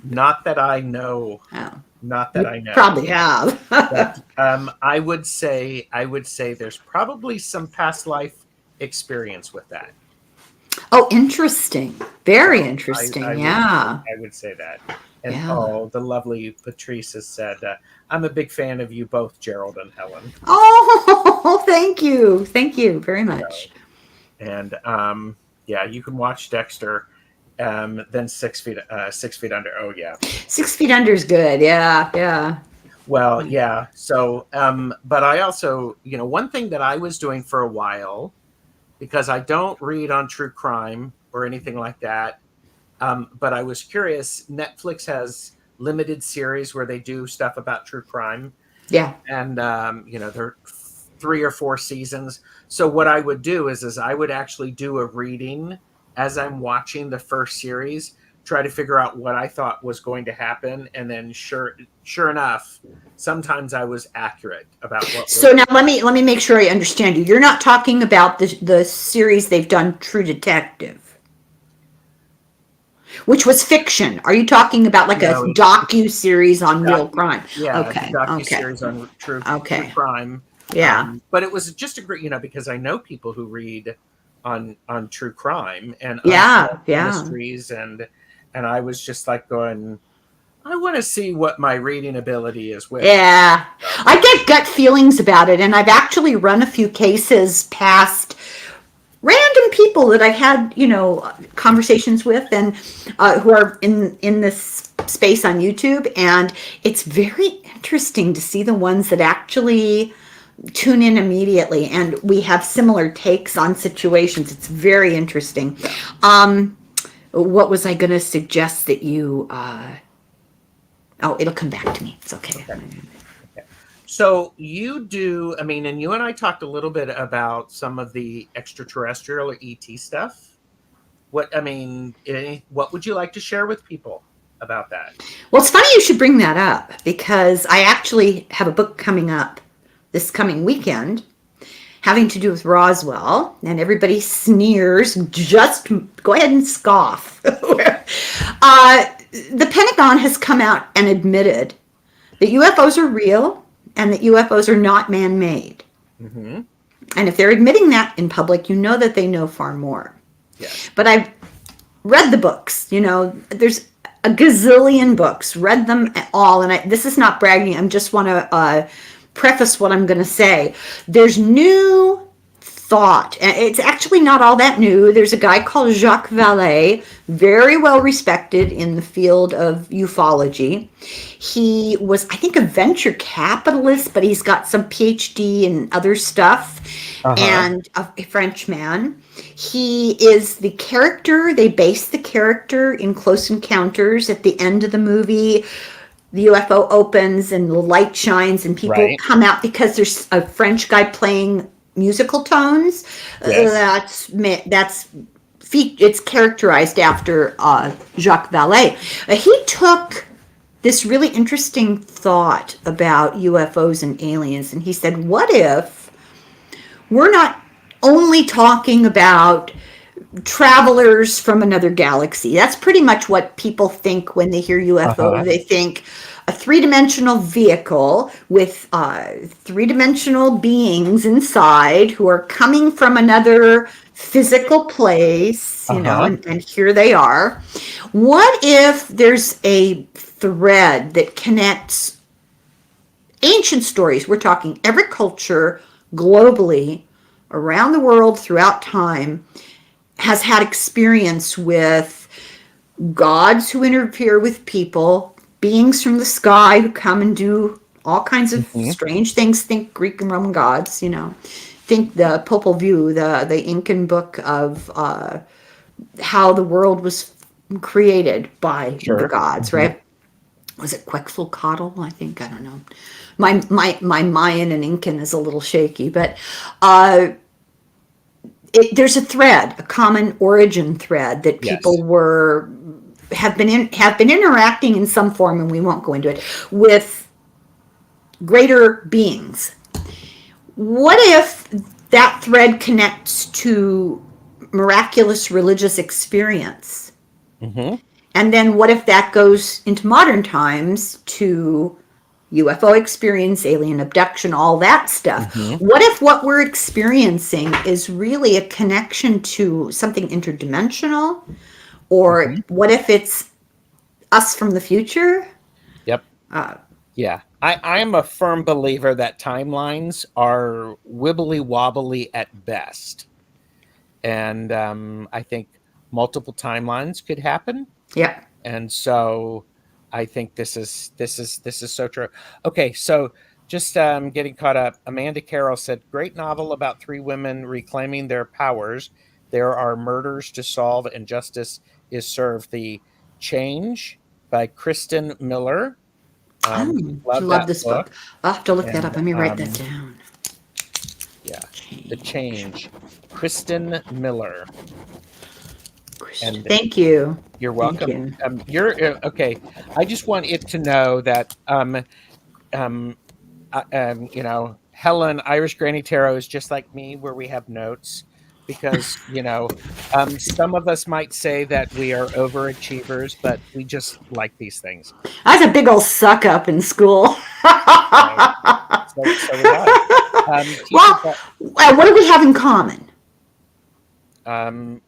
Not that I know. Oh, Not that I know. probably have. But, I would say there's probably some past life experience with that. Oh, interesting. Very So interesting. I Yeah. would say that. And Yeah. the lovely Patrice has said, I'm a big fan of you both, Gerald and Helen. Oh, thank you. Thank you very much. And yeah, you can watch Dexter. Then 6 feet under. Oh yeah. 6 Feet Under is good. Yeah. Yeah. Well, yeah. So, but I also, one thing that I was doing for a while, because I don't read on true crime or anything like that. But I was curious. Netflix has limited series where they do stuff about true crime, Yeah. and they're 3 or 4 seasons. So what I would do is I would actually do a reading as I'm watching the first series, try to figure out what I thought was going to happen, and then sure enough, sometimes I was accurate about what. So now let me make sure I understand you. You're not talking about the series they've done, True Detective, which was fiction. Are you talking about like a No, docu series on real crime? yeah, Okay. docu Okay. series on true Okay. crime. Yeah. But it was just a great, because I know people who read on true crime and Yeah. unsolved Yeah. mysteries, and I was just like going, I want to see what my reading ability is with. Yeah. I get gut feelings about it, and I've actually run a few cases past random people that I've had, conversations with, and who are in this space on YouTube, and it's very interesting to see the ones that actually tune in immediately, and we have similar takes on situations. It's very interesting. What was I going to suggest that you? Oh, it'll come back to me. It's okay. So you do, I mean, and you and I talked a little bit about some of the extraterrestrial or ET stuff. What would you like to share with people about that? Well, it's funny you should bring that up, because I actually have a book coming up this coming weekend having to do with Roswell, and everybody sneers. Just go ahead and scoff. The Pentagon has come out and admitted that UFOs are real and that UFOs are not man-made. Mm-hmm. And if they're admitting that in public, you know that they know far more. Yes. But I've read the books. There's a gazillion books. Read them all, and this is not bragging. I just want to preface what I'm going to say. There's new thought, and it's actually not all that new. There's a guy called Jacques Vallée, very well respected in the field of ufology. He was, I think, a venture capitalist, but he's got some PhD in other stuff, and a Frenchman. He is the character. They base the character in Close Encounters. At the end of the movie, the UFO opens and the light shines and people come out, because there's a French guy playing musical tones. Yes. It's characterized after Jacques Vallée. He took this really interesting thought about UFOs and aliens, and he said, what if we're not only talking about travelers from another galaxy? That's pretty much what people think when they hear UFO. They think a three-dimensional vehicle with three-dimensional beings inside who are coming from another physical place, and here they are. What if there's a thread that connects ancient stories? We're talking every culture globally, around the world, throughout time, has had experience with gods who interfere with people, beings from the sky who come and do all kinds of strange things. Think Greek and Roman gods, Think the Popol Vuh, the Incan book of how the world was created by the gods, right? Was it Quetzalcoatl? I think, I don't know. My Mayan and Incan is a little shaky, but there's a thread, a common origin thread that people have been interacting in some form, and we won't go into it, with greater beings. What if that thread connects to miraculous religious experience? And then what if that goes into modern times to UFO experience, alien abduction, all that stuff? What if what we're experiencing is really a connection to something interdimensional? Or what if it's us from the future? Yep. Yeah. I am a firm believer that timelines are wibbly wobbly at best. And I think multiple timelines could happen. Yep. And so I think this is so true. Okay, so just getting caught up. Amanda Carroll said, "Great novel about three women reclaiming their powers. There are murders to solve and justice is served." The Change by Kristen Miller. Love this book. I'll have to look that up. Let me write that down. Yeah, The Change. Kristen Miller. And Thank you. you're Thank welcome. you. You're okay. I just want it to know that um, Helen, Irish Granny Tarot is just like me, where we have notes because, some of us might say that we are overachievers, but we just like these things. I was a big old suck up in school. So, so was I. Teachers, Well, what do we have in common?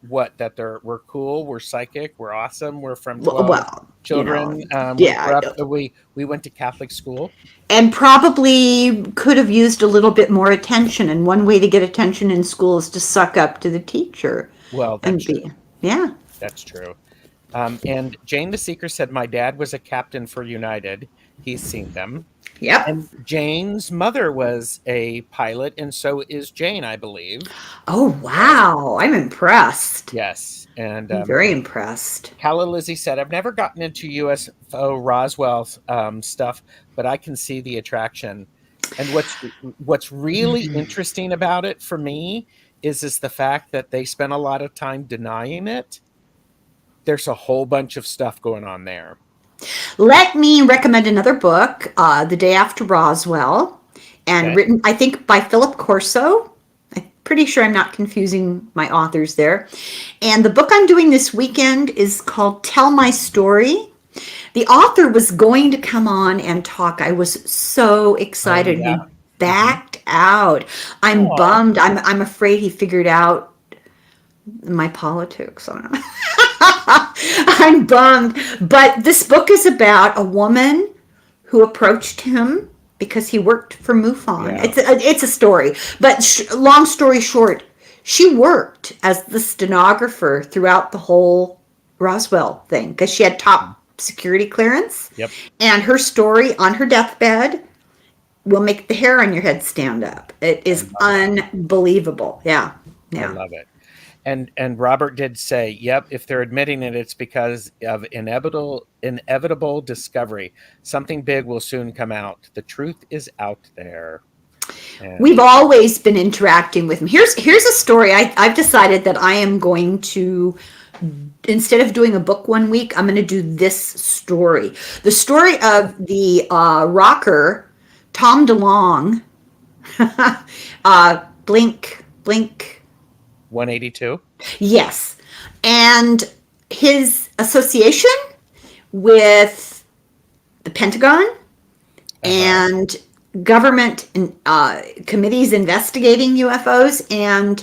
what that we're cool, we're psychic, we're awesome, we're from 12 Well, children. We yeah, grew up. We went to Catholic school. and probably could have used a little bit more attention. And one way to get attention in school is to suck up to the teacher Well, and that's true. be, yeah. That's true. And Jane the Seeker said, "My dad was a captain for United. He's seen them." Yep. And Jane's mother was a pilot, and so is Jane, I believe. Oh, wow. I'm impressed. Yes. And I'm very impressed. Calla Lizzie said, "I've never gotten into UFO Roswell stuff, but I can see the attraction." And what's really interesting about it for me is the fact that they spent a lot of time denying it. There's a whole bunch of stuff going on there. Let me recommend another book, The Day After Roswell, and Okay. written, I think, by Philip Corso. I'm pretty sure I'm not confusing my authors there. And the book I'm doing this weekend is called Tell My Story. The author was going to come on and talk. I was so excited. Oh, yeah. He backed out. I'm Aw. bummed. I'm afraid he figured out my politics on it. I'm bummed. But this book is about a woman who approached him because he worked for MUFON. Yeah. It's a story. But long story short, she worked as the stenographer throughout the whole Roswell thing because she had top security clearance. Yep. And her story on her deathbed will make the hair on your head stand up. It is unbelievable. Yeah. I love it. And Robert did say, "Yep, if they're admitting it, it's because of inevitable discovery. Something big will soon come out. The truth is out there." And we've always been interacting with him. Here's a story. I've decided that I am going to, instead of doing a book one week, I'm going to do this story. The story of the rocker, Tom DeLonge, Blink 182. Yes. And his association with the Pentagon and government committees investigating UFOs and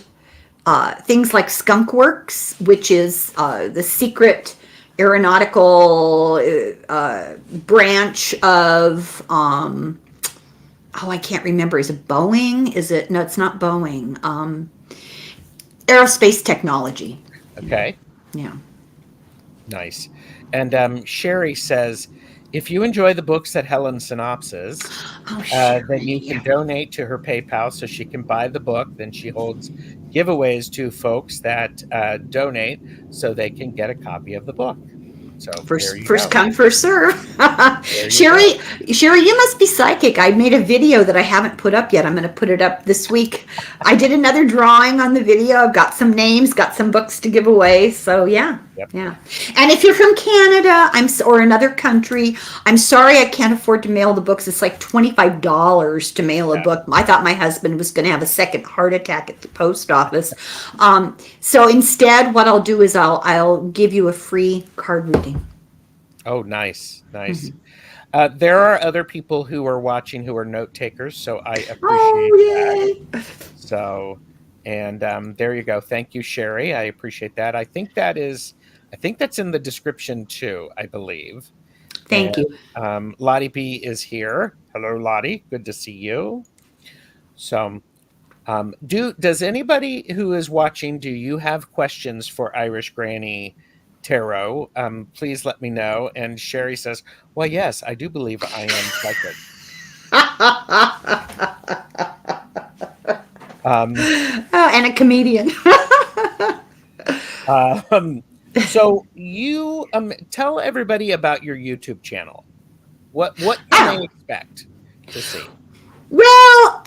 things like Skunk Works, which is the secret aeronautical branch of, I can't remember. Is it Boeing? No, it's not Boeing. Aerospace technology. Okay. Yeah. Nice. And Sherry says, "If you enjoy the books that Helen synopses, then you can donate to her PayPal so she can buy the book. Then she holds giveaways to folks that donate so they can get a copy of the book." So first come, first serve. Sherry, you must be psychic. I made a video that I haven't put up yet. I'm going to put it up this week. I did another drawing on the video. I've got some names, got some books to give away. So yeah. Yep. Yeah. And if you're from Canada, or another country, I'm sorry I can't afford to mail the books. It's like $25 to mail a book. I thought my husband was going to have a second heart attack at the post office. So instead, what I'll do is I'll give you a free card reading. Oh, nice. There are other people who are watching who are note takers, so I appreciate that. So, and there you go. Thank you, Sherry. I appreciate that. I think that's in the description too, I believe. Thank you. Lottie B is here. Hello, Lottie. Good to see you. So, does anybody who is watching, do you have questions for Irish Granny Tarot? Please let me know. And Sherry says, "Well, yes, I do believe I am psychic." And a comedian. So you tell everybody about your YouTube channel. What can they expect to see? Well,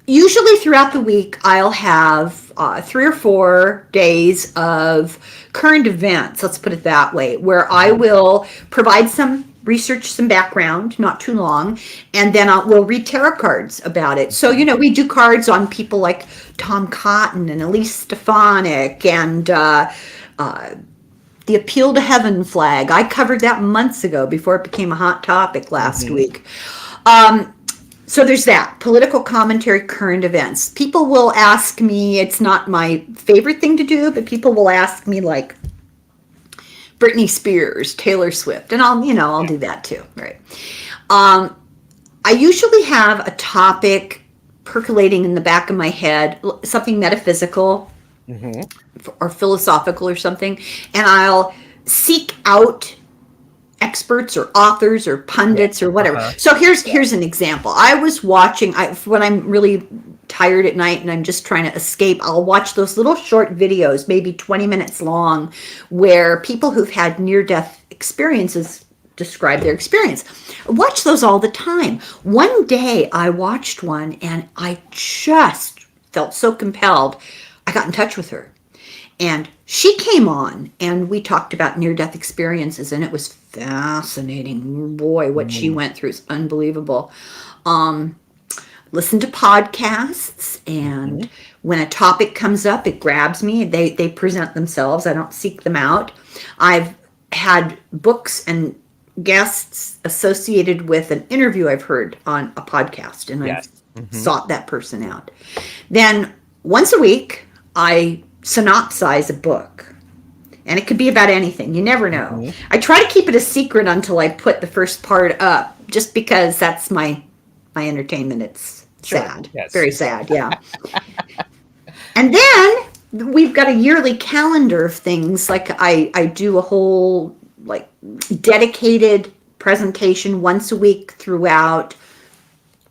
usually throughout the week, I'll have 3 or 4 days of current events, let's put it that way, where I will provide some research, some background, not too long, and then we'll read tarot cards about it. So, we do cards on people like Tom Cotton and Elise Stefanik and the Appeal to Heaven flag. I covered that months ago before it became a hot topic last week. So there's that, political commentary, current events. People will ask me, it's not my favorite thing to do, but people will ask me like Britney Spears, Taylor Swift, and I'll do that too, right? I usually have a topic percolating in the back of my head, something metaphysical or philosophical or something, and I'll seek out experts or authors or pundits or whatever. So here's an example. I was watching, when I'm really tired at night and I'm just trying to escape, I'll watch those little short videos, maybe 20 minutes long, where people who've had near-death experiences describe their experience. I watch those all the time. One day I watched one and I just felt so compelled. I got in touch with her. And she came on and we talked about near-death experiences, and it was fascinating. Boy, what she went through is unbelievable. Listen to podcasts, and when a topic comes up, it grabs me. They present themselves. I don't seek them out. I've had books and guests associated with an interview I've heard on a podcast, and I've sought that person out. Then once a week, I synopsize a book, and it could be about anything. You never know. I try to keep it a secret until I put the first part up, just because that's my entertainment. It's sad, very sad. Yeah. And then we've got a yearly calendar of things. Like I do a whole like dedicated presentation once a week throughout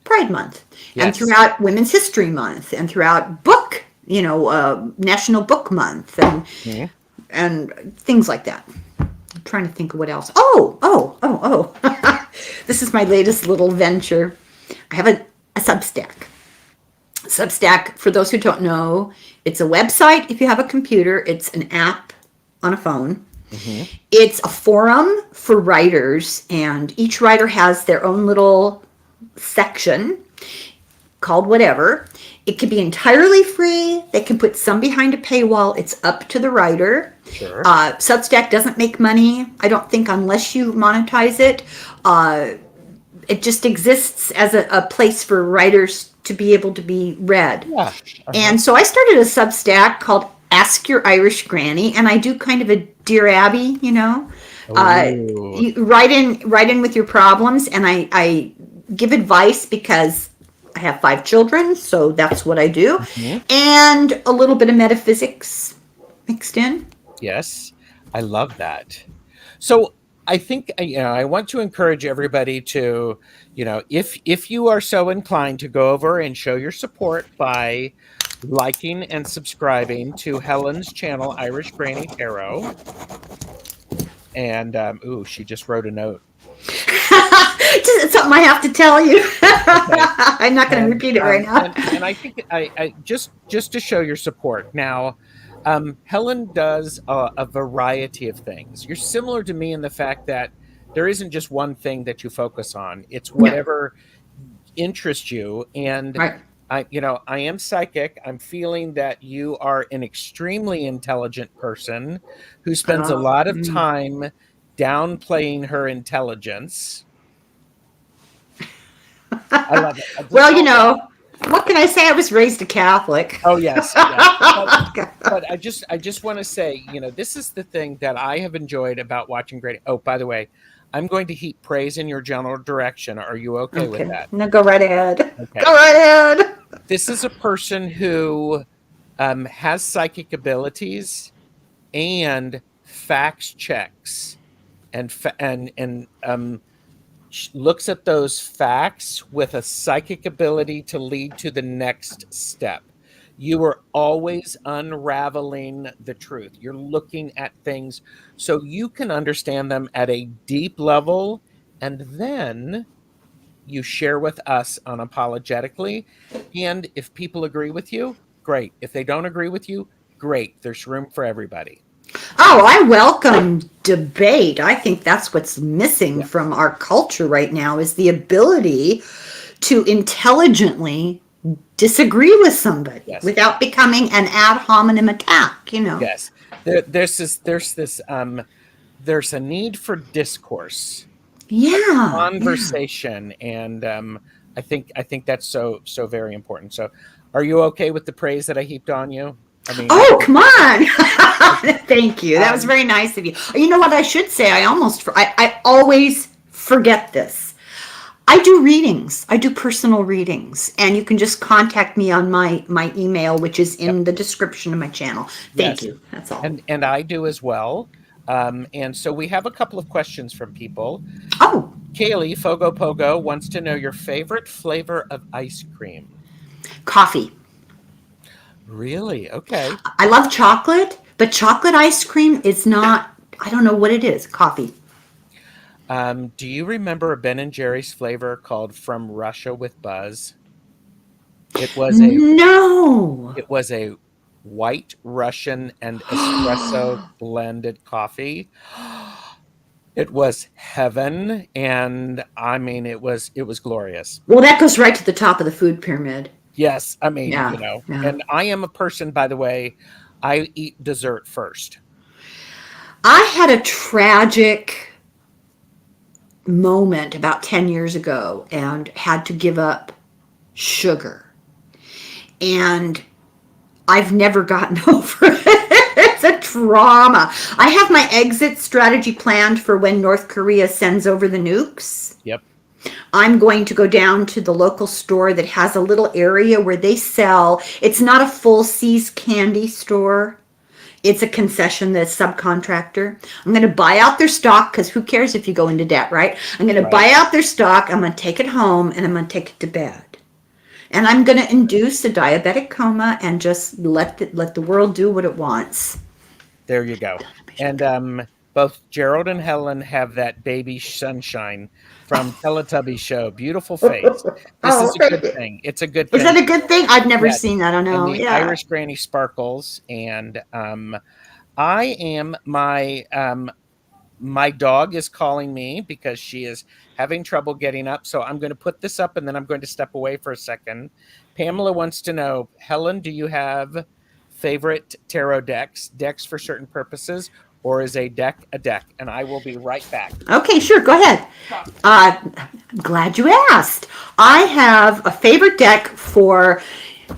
Pride Month and throughout Women's History Month and throughout book, National Book Month and things like that. I'm trying to think of what else. Oh. This is my latest little venture. I have a Substack. Substack, for those who don't know, it's a website if you have a computer. It's an app on a phone. It's a forum for writers, and each writer has their own little section called whatever. It can be entirely free. They can put some behind a paywall. It's up to the writer. Sure. Substack doesn't make money, I don't think, unless you monetize it. It just exists as a place for writers to be able to be read. Yeah. And so I started a Substack called Ask Your Irish Granny, and I do kind of a Dear Abby, you write in with your problems, and I give advice because I have 5 children, so that's what I do. And a little bit of metaphysics mixed in. Yes, I love that. So I think, I want to encourage everybody to, if you are so inclined, to go over and show your support by liking and subscribing to Helen's channel, Irish Granny Tarot. And, she just wrote a note. It's something I have to tell you. I'm not going to repeat it right now. And I think I just to show your support. Now, Helen does a variety of things. You're similar to me in the fact that there isn't just one thing that you focus on. It's whatever interests you. And I am psychic. I'm feeling that you are an extremely intelligent person who spends a lot of time downplaying her intelligence. I love it. Well, what can I say? I was raised a Catholic. Oh, yes. But I just want to say, this is the thing that I have enjoyed about watching Granny. Oh, by the way, I'm going to heap praise in your general direction. Are you okay with that? No, go right ahead. Okay. Go right ahead. This is a person who has psychic abilities and facts checks and looks at those facts with a psychic ability to lead to the next step. You are always unraveling the truth. You're looking at things so you can understand them at a deep level, and then you share with us unapologetically. And if people agree with you, great. If they don't agree with you, great. There's room for everybody. Oh, I welcome debate. I think that's what's missing Yeah. from our culture right now is the ability to intelligently disagree with somebody Yes. without becoming an ad hominem attack, you know. Yes. There's a need for discourse, Yeah. conversation, and I think that's so very important. So, are you okay with the praise that I heaped on you? I mean, Oh, come on. Thank you. That was um, very nice of you. You know what I should say? I always forget this. I do readings. I do personal readings, and you can just contact me on my email, which is yep, in the description of my channel. Thank yes, you. That's all. and I do as well. And so we have a couple of questions from people. Oh, Kaylee Fogo Pogo wants to know your favorite flavor of ice cream. coffee. Really? Okay. I love chocolate, but chocolate ice cream is not, I don't know what it is. Coffee. Do you remember a Ben and Jerry's flavor called From Russia with Buzz? It was a No. it was a white Russian and espresso blended coffee. It was heaven, and I mean it was glorious. Well, that goes right to the top of the food pyramid. Yes, I mean, Yeah, yeah. and I am a person, by the way, I eat dessert first. I had a tragic moment about 10 years ago and had to give up sugar. And I've never gotten over it. It's a trauma. I have my exit strategy planned for when North Korea sends over the nukes. Yep. I'm going to go down to the local store that has a little area where they sell, it's not a full See's candy store. It's a concession that's subcontractor. I'm going to buy out their stock because who cares if you go into debt, right? I'm going to buy out their stock. I'm going to take it home and I'm going to take it to bed. And I'm going to induce a diabetic coma and just let the world do what it wants. There you go. And both Gerald and Helen have that baby sunshine from Teletubby show. Beautiful face. This is a good thing. It's a good thing. Is that a good thing? I've never Yes. seen that. I don't know. And the Yeah. Irish Granny sparkles. And I am my dog is calling me because she is having trouble getting up. So I'm going to put this up and then I'm going to step away for a second. Pamela wants to know, Helen, do you have favorite tarot decks for certain purposes, or is a deck a deck? And I will be right back. Okay, sure. Go ahead. I'm glad you asked. I have a favorite deck for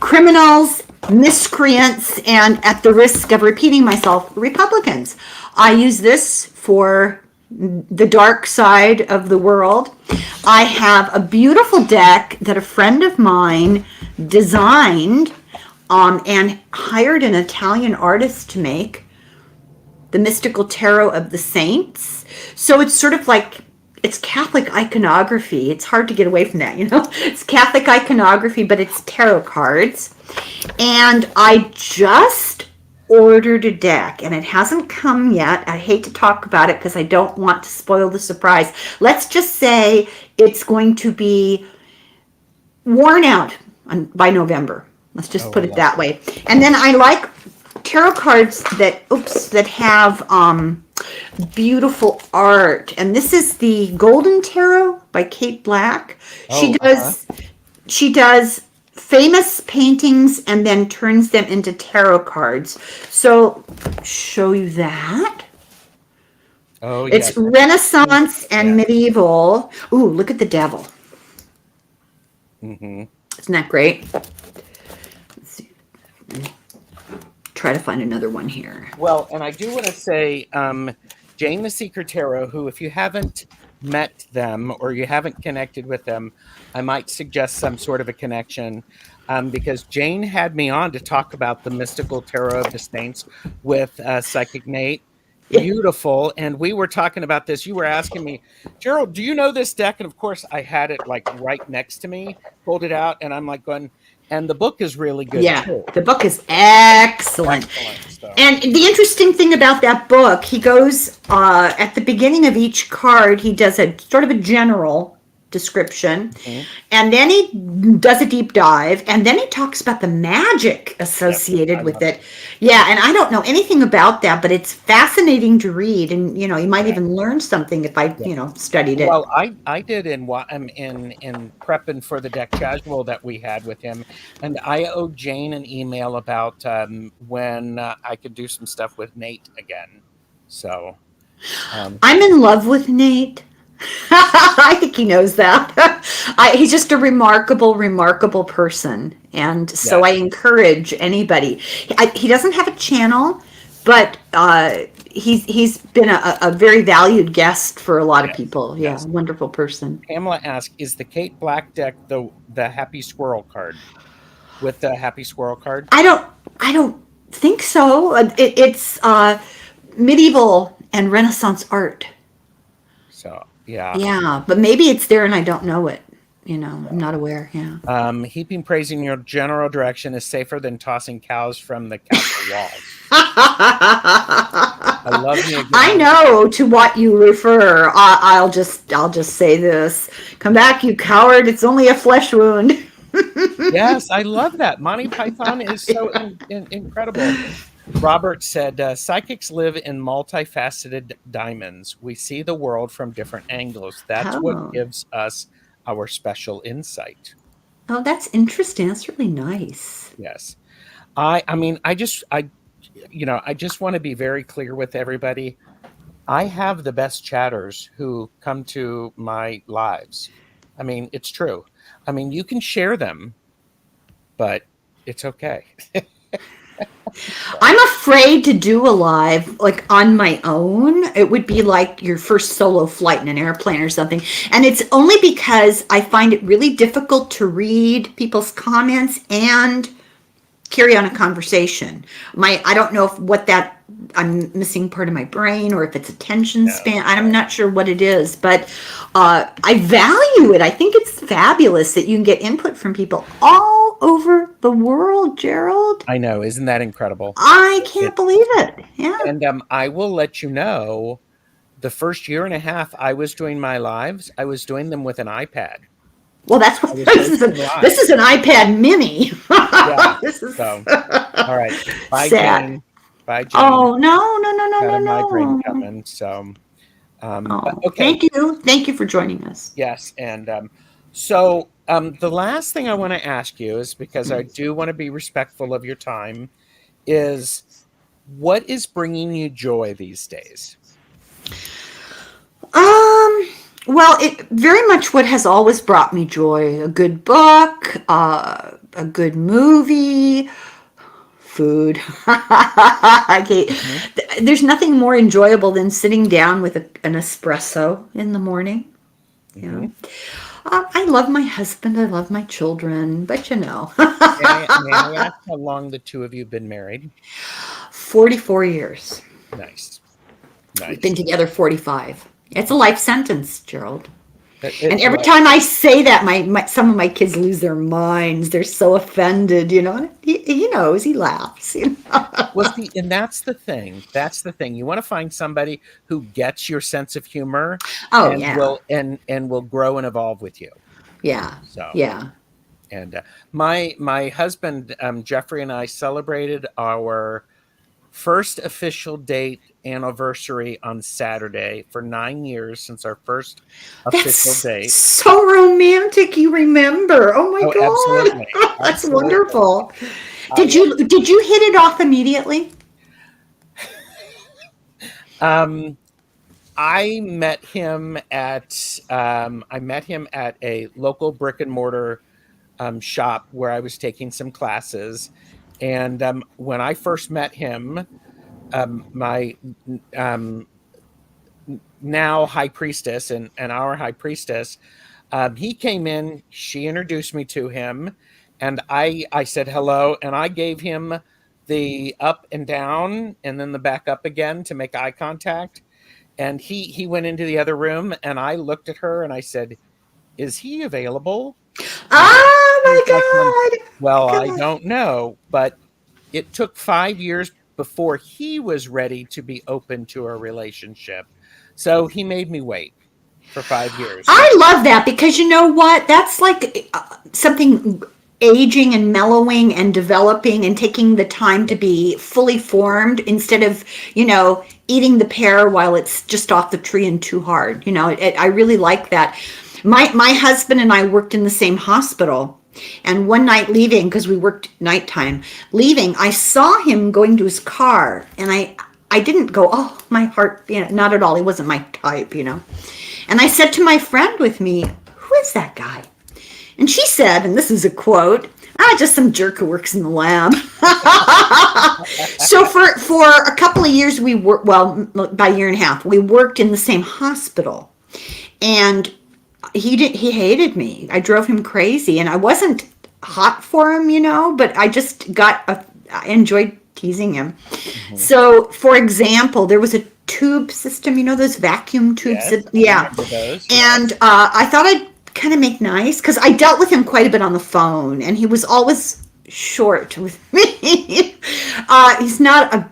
criminals, miscreants, and at the risk of repeating myself, Republicans. I use this for the dark side of the world. I have a beautiful deck that a friend of mine designed and hired an Italian artist to make, the Mystical Tarot of the Saints. So it's sort of like, it's Catholic iconography. It's hard to get away from that, you know? It's Catholic iconography, but it's tarot cards. And I just ordered a deck, and it hasn't come yet. I hate to talk about it because I don't want to spoil the surprise. Let's just say it's going to be worn out by November. Let's just put it that way. And then I like tarot cards that have beautiful art. And this is the Golden Tarot by Kate Black. She does famous paintings and then turns them into tarot cards. So show you that. Oh, yes. It's Renaissance and medieval. Ooh, look at the devil. Mm-hmm. Isn't that great? Let's see. Try to find another one here. Well, and I do want to say, Jane the Secret Tarot, who, if you haven't met them or you haven't connected with them, I might suggest some sort of a connection, because Jane had me on to talk about the Mystical Tarot of the Saints with Psychic Nate. Beautiful. And we were talking about this. You were asking me, Gerald, do you know this deck? And of course, I had it like right next to me, pulled it out, and I'm like going, and the book is really good. Yeah, too. the book is excellent. And the interesting thing about that book, he goes at the beginning of each card, he does a sort of a general description, Mhm. and then he does a deep dive, and then he talks about the magic Yeah, associated I with love it. it. Yeah, and I don't know anything about that, but it's fascinating to read, and you might Yeah, even learn something if I, yeah. studied it. Well, I did in prepping for the deck casual that we had with him, and I owe Jane an email about when I could do some stuff with Nate again. So, um, I'm in love with Nate. I think he knows that. He's just a remarkable, remarkable person. And so I yes, encourage anybody. He doesn't have a channel, but he's been a very valued guest for a lot of yes, people. Yeah, yes. wonderful person. Pamela asked, "Is the Kate Black deck the Happy Squirrel card with the Happy Squirrel card?" I don't I don't think so. It's medieval and Renaissance art. So, yeah. Yeah, but maybe it's there and I don't know it. I'm not aware. Yeah. Heaping praise in your general direction is safer than tossing cows from the castle walls. I love me a good I know to what you refer. I'll just say this. Come back, you coward. It's only a flesh wound. Yes, I love that. Monty Python is so incredible. Robert said, psychics live in multifaceted diamonds. We see the world from different angles. That's what Oh. gives us our special insight. Oh, that's interesting. That's really nice. Yes. I just want to be very clear with everybody. I have the best chatters who come to my lives. I mean, it's true. I mean, you can share them, but it's okay. I'm afraid to do a live like on my own. It would be like your first solo flight in an airplane or something. And it's only because I find it really difficult to read people's comments and carry on a conversation. I don't know if what that I'm missing part of my brain or if it's attention No, span. I'm not sure what it is, but I value it. I think it's fabulous that you can get input from people all over the world, Gerald. I know. Isn't that incredible? I can't It, believe it. Yeah. and I will let you know the first year and a half I was doing my lives, I was doing them with an iPad. Well, that's I what was this is. hosting This live. is an iPad Mini. Yeah. This is So, all right. Bye, sad. Jane. Bye, Jane. Oh no, no, no, no, Got no, a migraine no. coming. So, but Oh, okay. thank you. Thank you for joining us. Yes. And so the last thing I want to ask you is because I do want to be respectful of your time is what is bringing you joy these days? Um, well, it very much what has always brought me joy: a good book, a good movie, food. Okay, Mhm, there's nothing more enjoyable than sitting down with an espresso in the morning. You mhm. know, I love my husband. I love my children, but May I ask how long the two of you have been married? 44 years. Nice. We've been Nice. together 45. It's a life sentence, Gerald. And every Well, time I say that, some of my kids lose their minds. They're so offended, He knows. He laughs. well, see, and that's the thing. That's the thing. You want to find somebody who gets your sense of humor Oh and yeah, will grow and evolve with you. yeah, So, yeah. and my husband Jeffrey and I celebrated our first official date anniversary on Saturday for 9 years since our first official That's date. so romantic. You remember? Oh my Oh, absolutely, God, that's absolutely. wonderful. Did I you did you hit it off immediately? um I met him at a local brick and mortar shop where I was taking some classes, and when I first met him, my um, now high priestess and our high priestess, he came in. She introduced me to him, and I said hello, and I gave him the up and down, and then the back up again to make eye contact. And he went into the other room, and I looked at her and I said, "Is he available?" And she was like, Oh "Well, my I God. don't know," but it took 5 years before he was ready to be open to a relationship. So he made me wait. for 5 years. I love that because you know what? That's like something aging and mellowing and developing and taking the time to be fully formed instead of, eating the pear while it's just off the tree and too hard. I really like that. My husband and I worked in the same hospital. And one night leaving, because we worked nighttime, leaving, I saw him going to his car. And I didn't go, oh, my heart, not at all. He wasn't my type. And I said to my friend with me, who is that guy? And she said, and this is a quote, just some jerk who works in the lab. So for a couple of years, we worked, well, about a year and a half, we worked in the same hospital. And he hated me. I drove him crazy. And I wasn't hot for him, but I just I enjoyed teasing him. Mm-hmm. So, for example, there was a tube system, those vacuum tubes. Yes, yeah. Those, and I thought I'd kind of make nice because I dealt with him quite a bit on the phone, and he was always short with me. He's not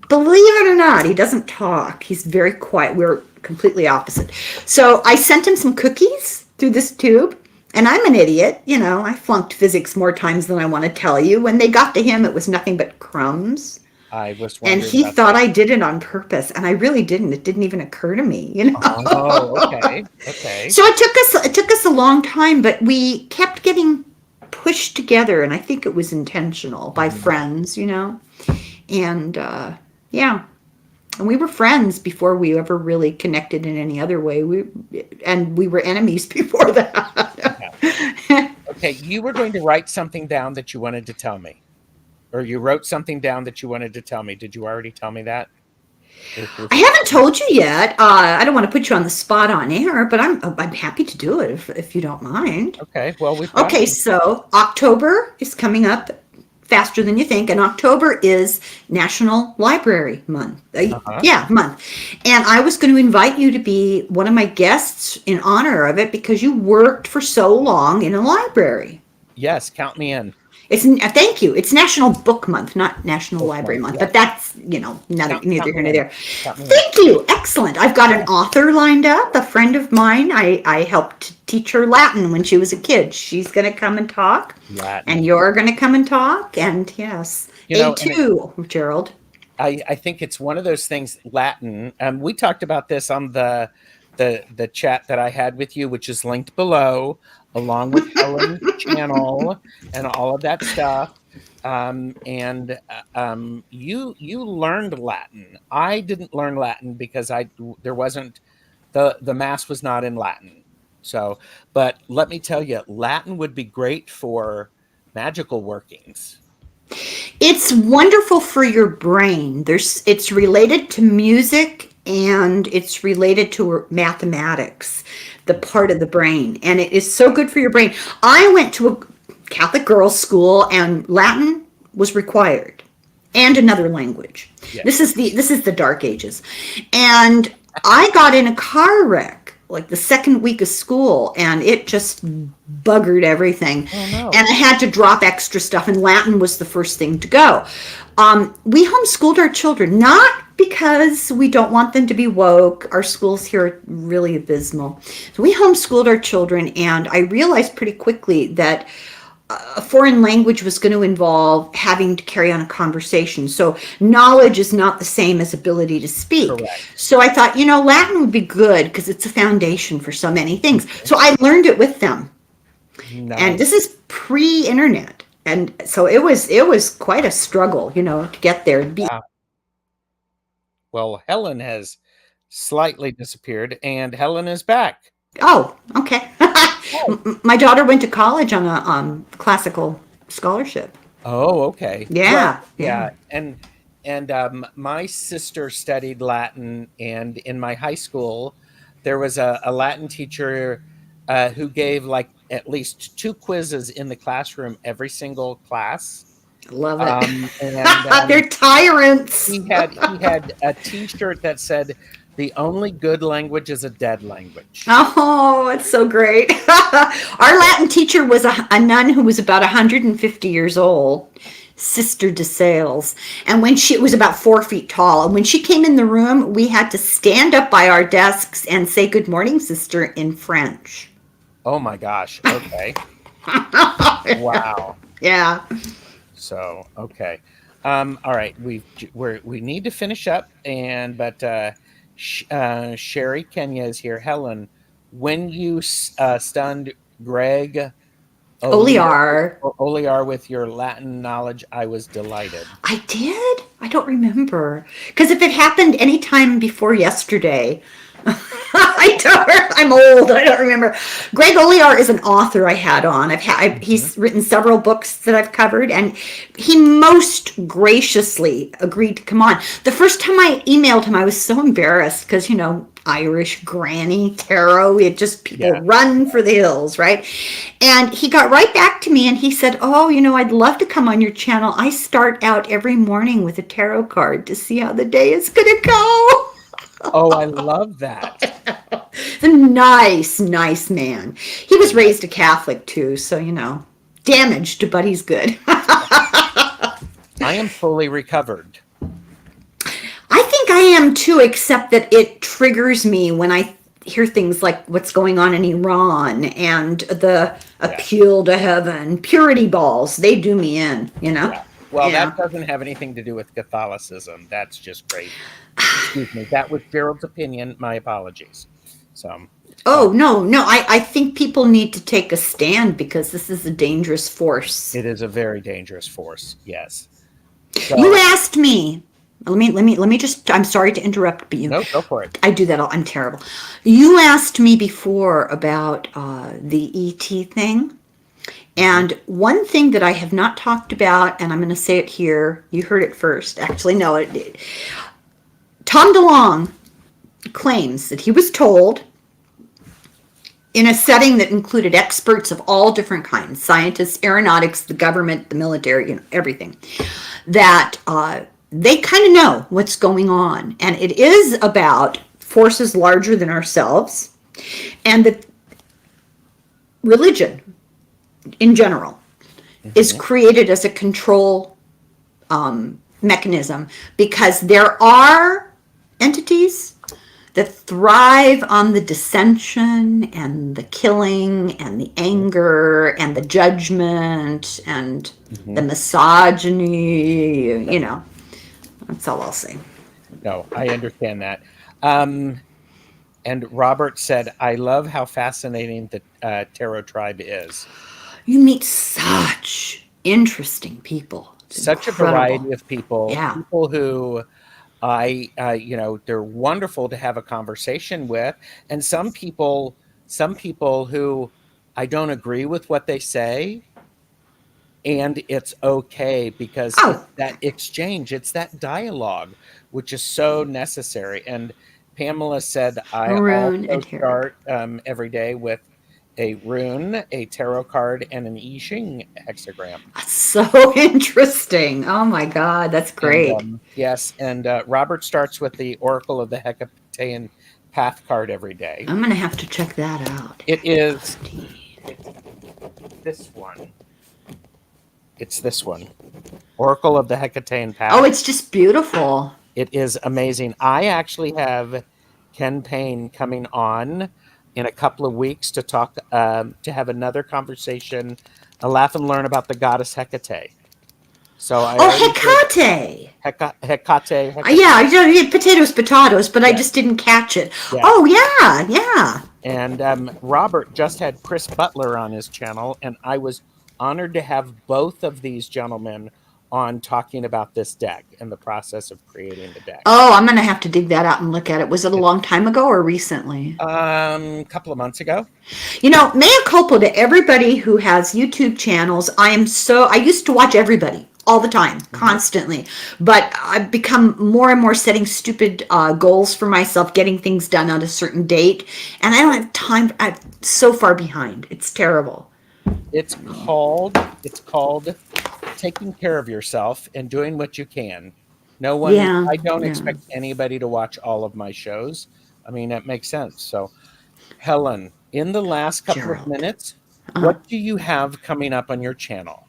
believe it or not, he doesn't talk. He's very quiet. We're completely opposite. So I sent him some cookies through this tube. And I'm an idiot, I flunked physics more times than I want to tell you. When they got to him, it was nothing but crumbs. I was wondering. And he thought I did it on purpose, and I really didn't. It didn't even occur to me, Oh, okay. Okay. So it took us a long time, but we kept getting pushed together, and I think it was intentional by friends, And yeah. And we were friends before we ever really connected in any other way. We were enemies before that. Okay, you were going to write something down that you wanted to tell me. Or you wrote something down that you wanted to tell me. Did you already tell me that? I haven't told you yet. I don't want to put you on the spot on air, but I'm happy to do it if you don't mind. Okay, well, so October is coming up faster than you think, and October is National Library Month. Month. And I was going to invite you to be one of my guests in honor of it because you worked for so long in a library. Yes, count me in. Thank you. It's National Book Month, not National Library Month, but that's, neither here nor there. Thank you. Excellent. I've got an author lined up, a friend of mine. I helped teach her Latin when she was a kid. She's going to come and talk. Latin. And you're going to come and talk. And yes, A2, Gerald. I think it's one of those things, Latin. We talked about this on the chat that I had with you, which is linked below, along with Helen's channel and all of that stuff. You learned Latin. I didn't learn Latin because there wasn't the mass was not in Latin. So, but let me tell you, Latin would be great for magical workings. It's wonderful for your brain. It's related to music and it's related to mathematics, the part of the brain, and it is so good for your brain. I went to a Catholic girls' school, and Latin was required, and another language. Yes. This is the Dark Ages, and I got in a car wreck like the second week of school, and it just buggered everything. Oh, no. And I had to drop extra stuff, and Latin was the first thing to go. We homeschooled our children, not because we don't want them to be woke. Our schools here are really abysmal. So we homeschooled our children, and I realized pretty quickly that a foreign language was going to involve having to carry on a conversation. So knowledge is not the same as ability to speak. Correct. So I thought, Latin would be good because it's a foundation for so many things. So I learned it with them. Nice. And this is pre-internet. And so it was quite a struggle, to get there. Well, Helen has slightly disappeared, and Helen is back. Oh, okay. My daughter went to college on a classical scholarship. Oh, okay. Yeah. Well, yeah. And my sister studied Latin, and in my high school, there was a Latin teacher who gave like at least 2 quizzes in the classroom every single class. Love it. They're tyrants. He had a T-shirt that said, "The only good language is a dead language." Oh, it's so great. Our Latin teacher was a nun who was about 150 years old. Sister DeSales. And when she was about 4 feet tall, and when she came in the room, we had to stand up by our desks and say good morning, sister, in French. Oh my gosh. Okay. Wow. Yeah. So, okay. All right. We need to finish up, but Sherry Kenya is here. Helen, when you stunned Greg Olear, Oliar. Olear with your Latin knowledge, I was delighted. I did? I don't remember. Because if it happened any time before yesterday, I'm old. I don't remember. Greg Olear is an author I had on. Mhm. He's written several books that I've covered, and he most graciously agreed to come on. The first time I emailed him, I was so embarrassed because Irish granny tarot. It just people Yeah. run for the hills, right? And he got right back to me and he said, "Oh, I'd love to come on your channel. I start out every morning with a tarot card to see how the day is going to go." Oh, I love that. The nice man. He I was love. raised a Catholic too, so damaged, but he's good. I am fully recovered. I think I am too, except that it triggers me when I hear things like what's going on in Iran and the Yeah. appeal to heaven, purity balls. They do me in, Yeah. Well, Yeah. that doesn't have anything to do with Catholicism. That's just crazy. Excuse me. That was Gerald's opinion. My apologies. So, uh, Oh, no. I think people need to take a stand because this is a dangerous force. it is a very dangerous force. Yes. You So, asked me. Let me just. I'm sorry to interrupt, but no, go for it. I do that all. I'm terrible. You asked me before about the ET thing, Mhm. and one thing that I have not talked about, and I'm going to say it here. You heard it first. Actually, no. Tom DeLonge claims that he was told in a setting that included experts of all different kinds, scientists, aeronautics, the government, the military, everything, that they kind of know what's going on. And it is about forces larger than ourselves and that religion in general is Mhm. created as a control mechanism because there are entities that thrive on the dissension and the killing and the anger and the judgment and the Mhm. misogyny. That's all I'll say. No, I understand that. Um, and Robert said, "I love how fascinating the Tarot tribe is. You meet such interesting people. It's Such a incredible. variety of people. Yeah. People who they're wonderful to have a conversation with, and some people who I don't agree with what they say, and it's okay because it's Oh, that exchange, it's that dialogue, which is so necessary. And Pamela said, I Haroon also and Tarot. start every day with a rune, a tarot card, and an I Ching hexagram. That's so interesting. Oh my God, that's And great. yes, and Robert starts with the Oracle of the Hecatean Path card every day. I'm gonna have to check that out. It is this one. It's this one. Oracle of the Hecatean Oh, Path. it's just beautiful. It is amazing. I actually have Ken Payne coming on in a couple of weeks to talk, to have another conversation, a laugh and learn about the goddess Hecate. So I Oh, already did Hecate. Hecate. Yeah, potatoes, but I Yeah, just didn't catch it. yeah. Oh, yeah, yeah. And Robert just had Chris Butler on his channel, and I was honored to have both of these gentlemen on talking about this deck and the process of creating the deck. Oh, I'm gonna have to dig that out and look at it. Was it a long time ago or recently? A couple of months ago. Mea culpa to everybody who has YouTube channels. I used to watch everybody all the time, Mhm. constantly, but I've become more and more setting stupid goals for myself, getting things done on a certain date, and I don't have time. I'm so far behind. It's terrible. It's called taking care of yourself and doing what you can. No one, Yeah, I don't yeah. expect anybody to watch all of my shows. I mean, that makes sense. So, Helen, in the last couple of Gerald. minutes, what do you have coming up on your channel?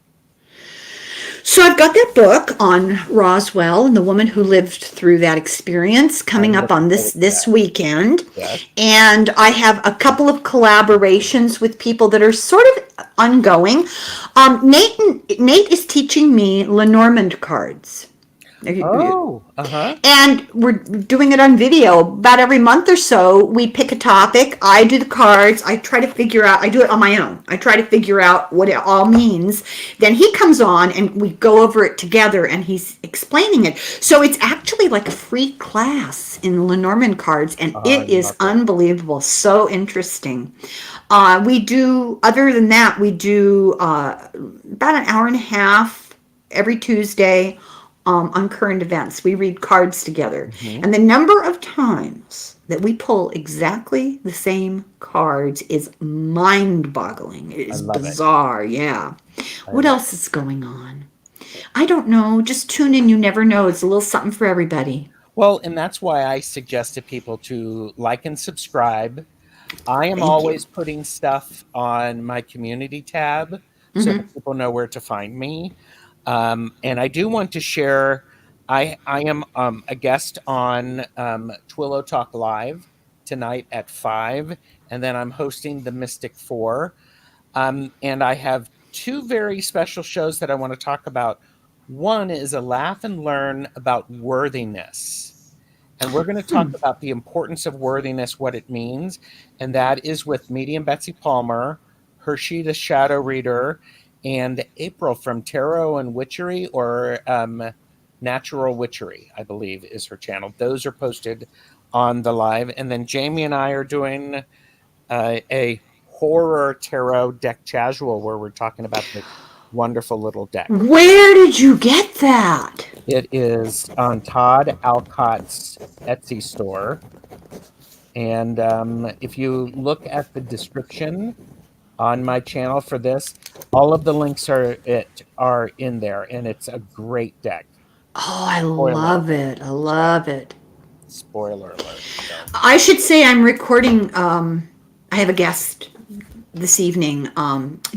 So I've got that book on Roswell and the woman who lived through that experience coming I'm up looking on forward to this that. weekend. Yes. And I have a couple of collaborations with people that are sort of ongoing. Nate is teaching me Lenormand cards. Oh, uh-huh. And we're doing it on video. About every month or so, we pick a topic. I do the cards. I try to figure out, I do it on my own. I try to figure out what it all means. Then he comes on and we go over it together and he's explaining it. So it's actually like a free class in Lenormand cards and I it is love it. unbelievable. So interesting. We do, other than that, we do about an hour and a half every Tuesday on current events. We read cards together. Hmm. And the number of times that we pull exactly the same cards is mind boggling. It I is love it. bizarre. Yeah. I What love else is going on? I don't know. Just tune in. You never know. It's a little something for everybody. Well, and that's why I suggest to people to like and subscribe. I am Thank you. always putting stuff on my community tab so that people know where to find me. And I do want to share. I am a guest on Twillo Talk Live tonight at 5, and then I'm hosting the Mystic Four. And I have two very special shows that I want to talk about. One is a laugh and learn about worthiness. And we're going to talk about the importance of worthiness, what it means. And that is with medium Betsy Palmer, Hershey the Shadow Reader, and April from Tarot and Witchery, or Natural Witchery, I believe is her channel. Those are posted on the live. And then Jamie and I are doing a horror tarot deck casual where we're talking about this wonderful little deck. Where did you get that? It is on Todd Alcott's Etsy store. And if you look at the description on my channel for this, all of the links are in there, and it's a great deck. Oh, I Spoiler love alert. it. I love it. Spoiler alert. So, I should say I'm recording. I have a guest this evening.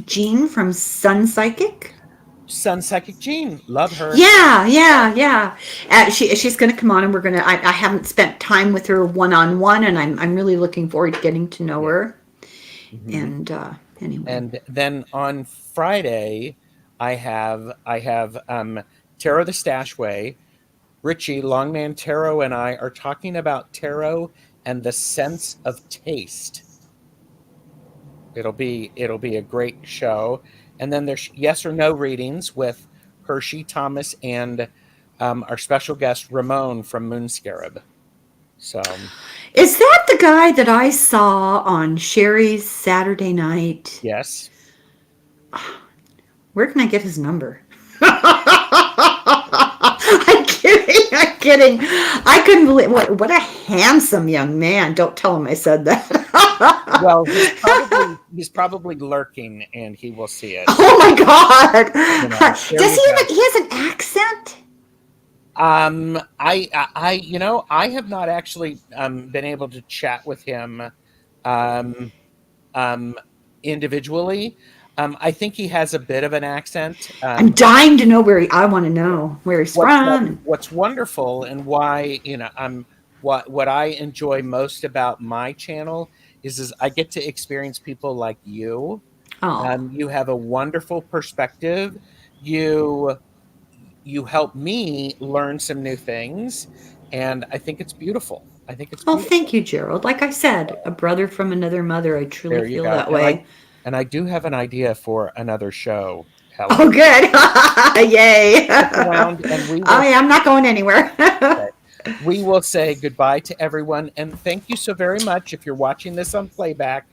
Jean from Sun Psychic. Sun Psychic Jean, love her. Yeah. She's going to come on, and we're gonna. I haven't spent time with her one on one, and I'm really looking forward to getting to know Yeah. her. Mhm. And anyway, And then on Friday, I have Tarot the Stashway. Richie Longman Tarot and I are talking about tarot and the sense of taste. It'll be a great show. And then there's yes or no readings with Hershey Thomas and our special guest Ramon from Moon Scarab. So is that the guy that I saw on Sherry's Saturday night? yes, Where can I get his number? I'm kidding. I'm kidding. I couldn't believe what a handsome young man. Don't tell him I said that. well he's probably lurking and he will see it. Oh my god. Sherry Does he have he has an accent? I have not actually been able to chat with him um, individually. I think he has a bit of an accent. I'm dying to know I want to know where he's from. What's wonderful and why what I enjoy most about my channel is I get to experience people like you. Oh. You have a wonderful perspective. You you help me learn some new things, and I think it's beautiful. I think it's Oh, beautiful. thank you, Gerald. Like I said, a brother from another mother. I truly There you feel go. that way. And I do have an idea for another show, Oh, Helen. good. Yay. Stick around, and Oh, yeah, I'm not going anywhere. we will say goodbye to everyone. And thank you so very much. If you're watching this on playback,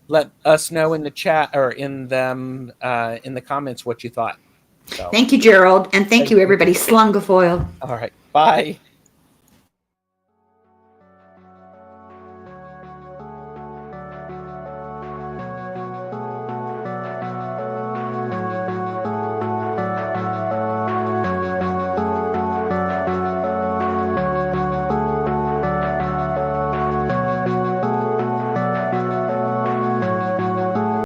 let us know in the chat or in the comments what you thought. So, Thank you, Gerald. And thank thank you, you. everybody. Slungafoil. All right. Bye.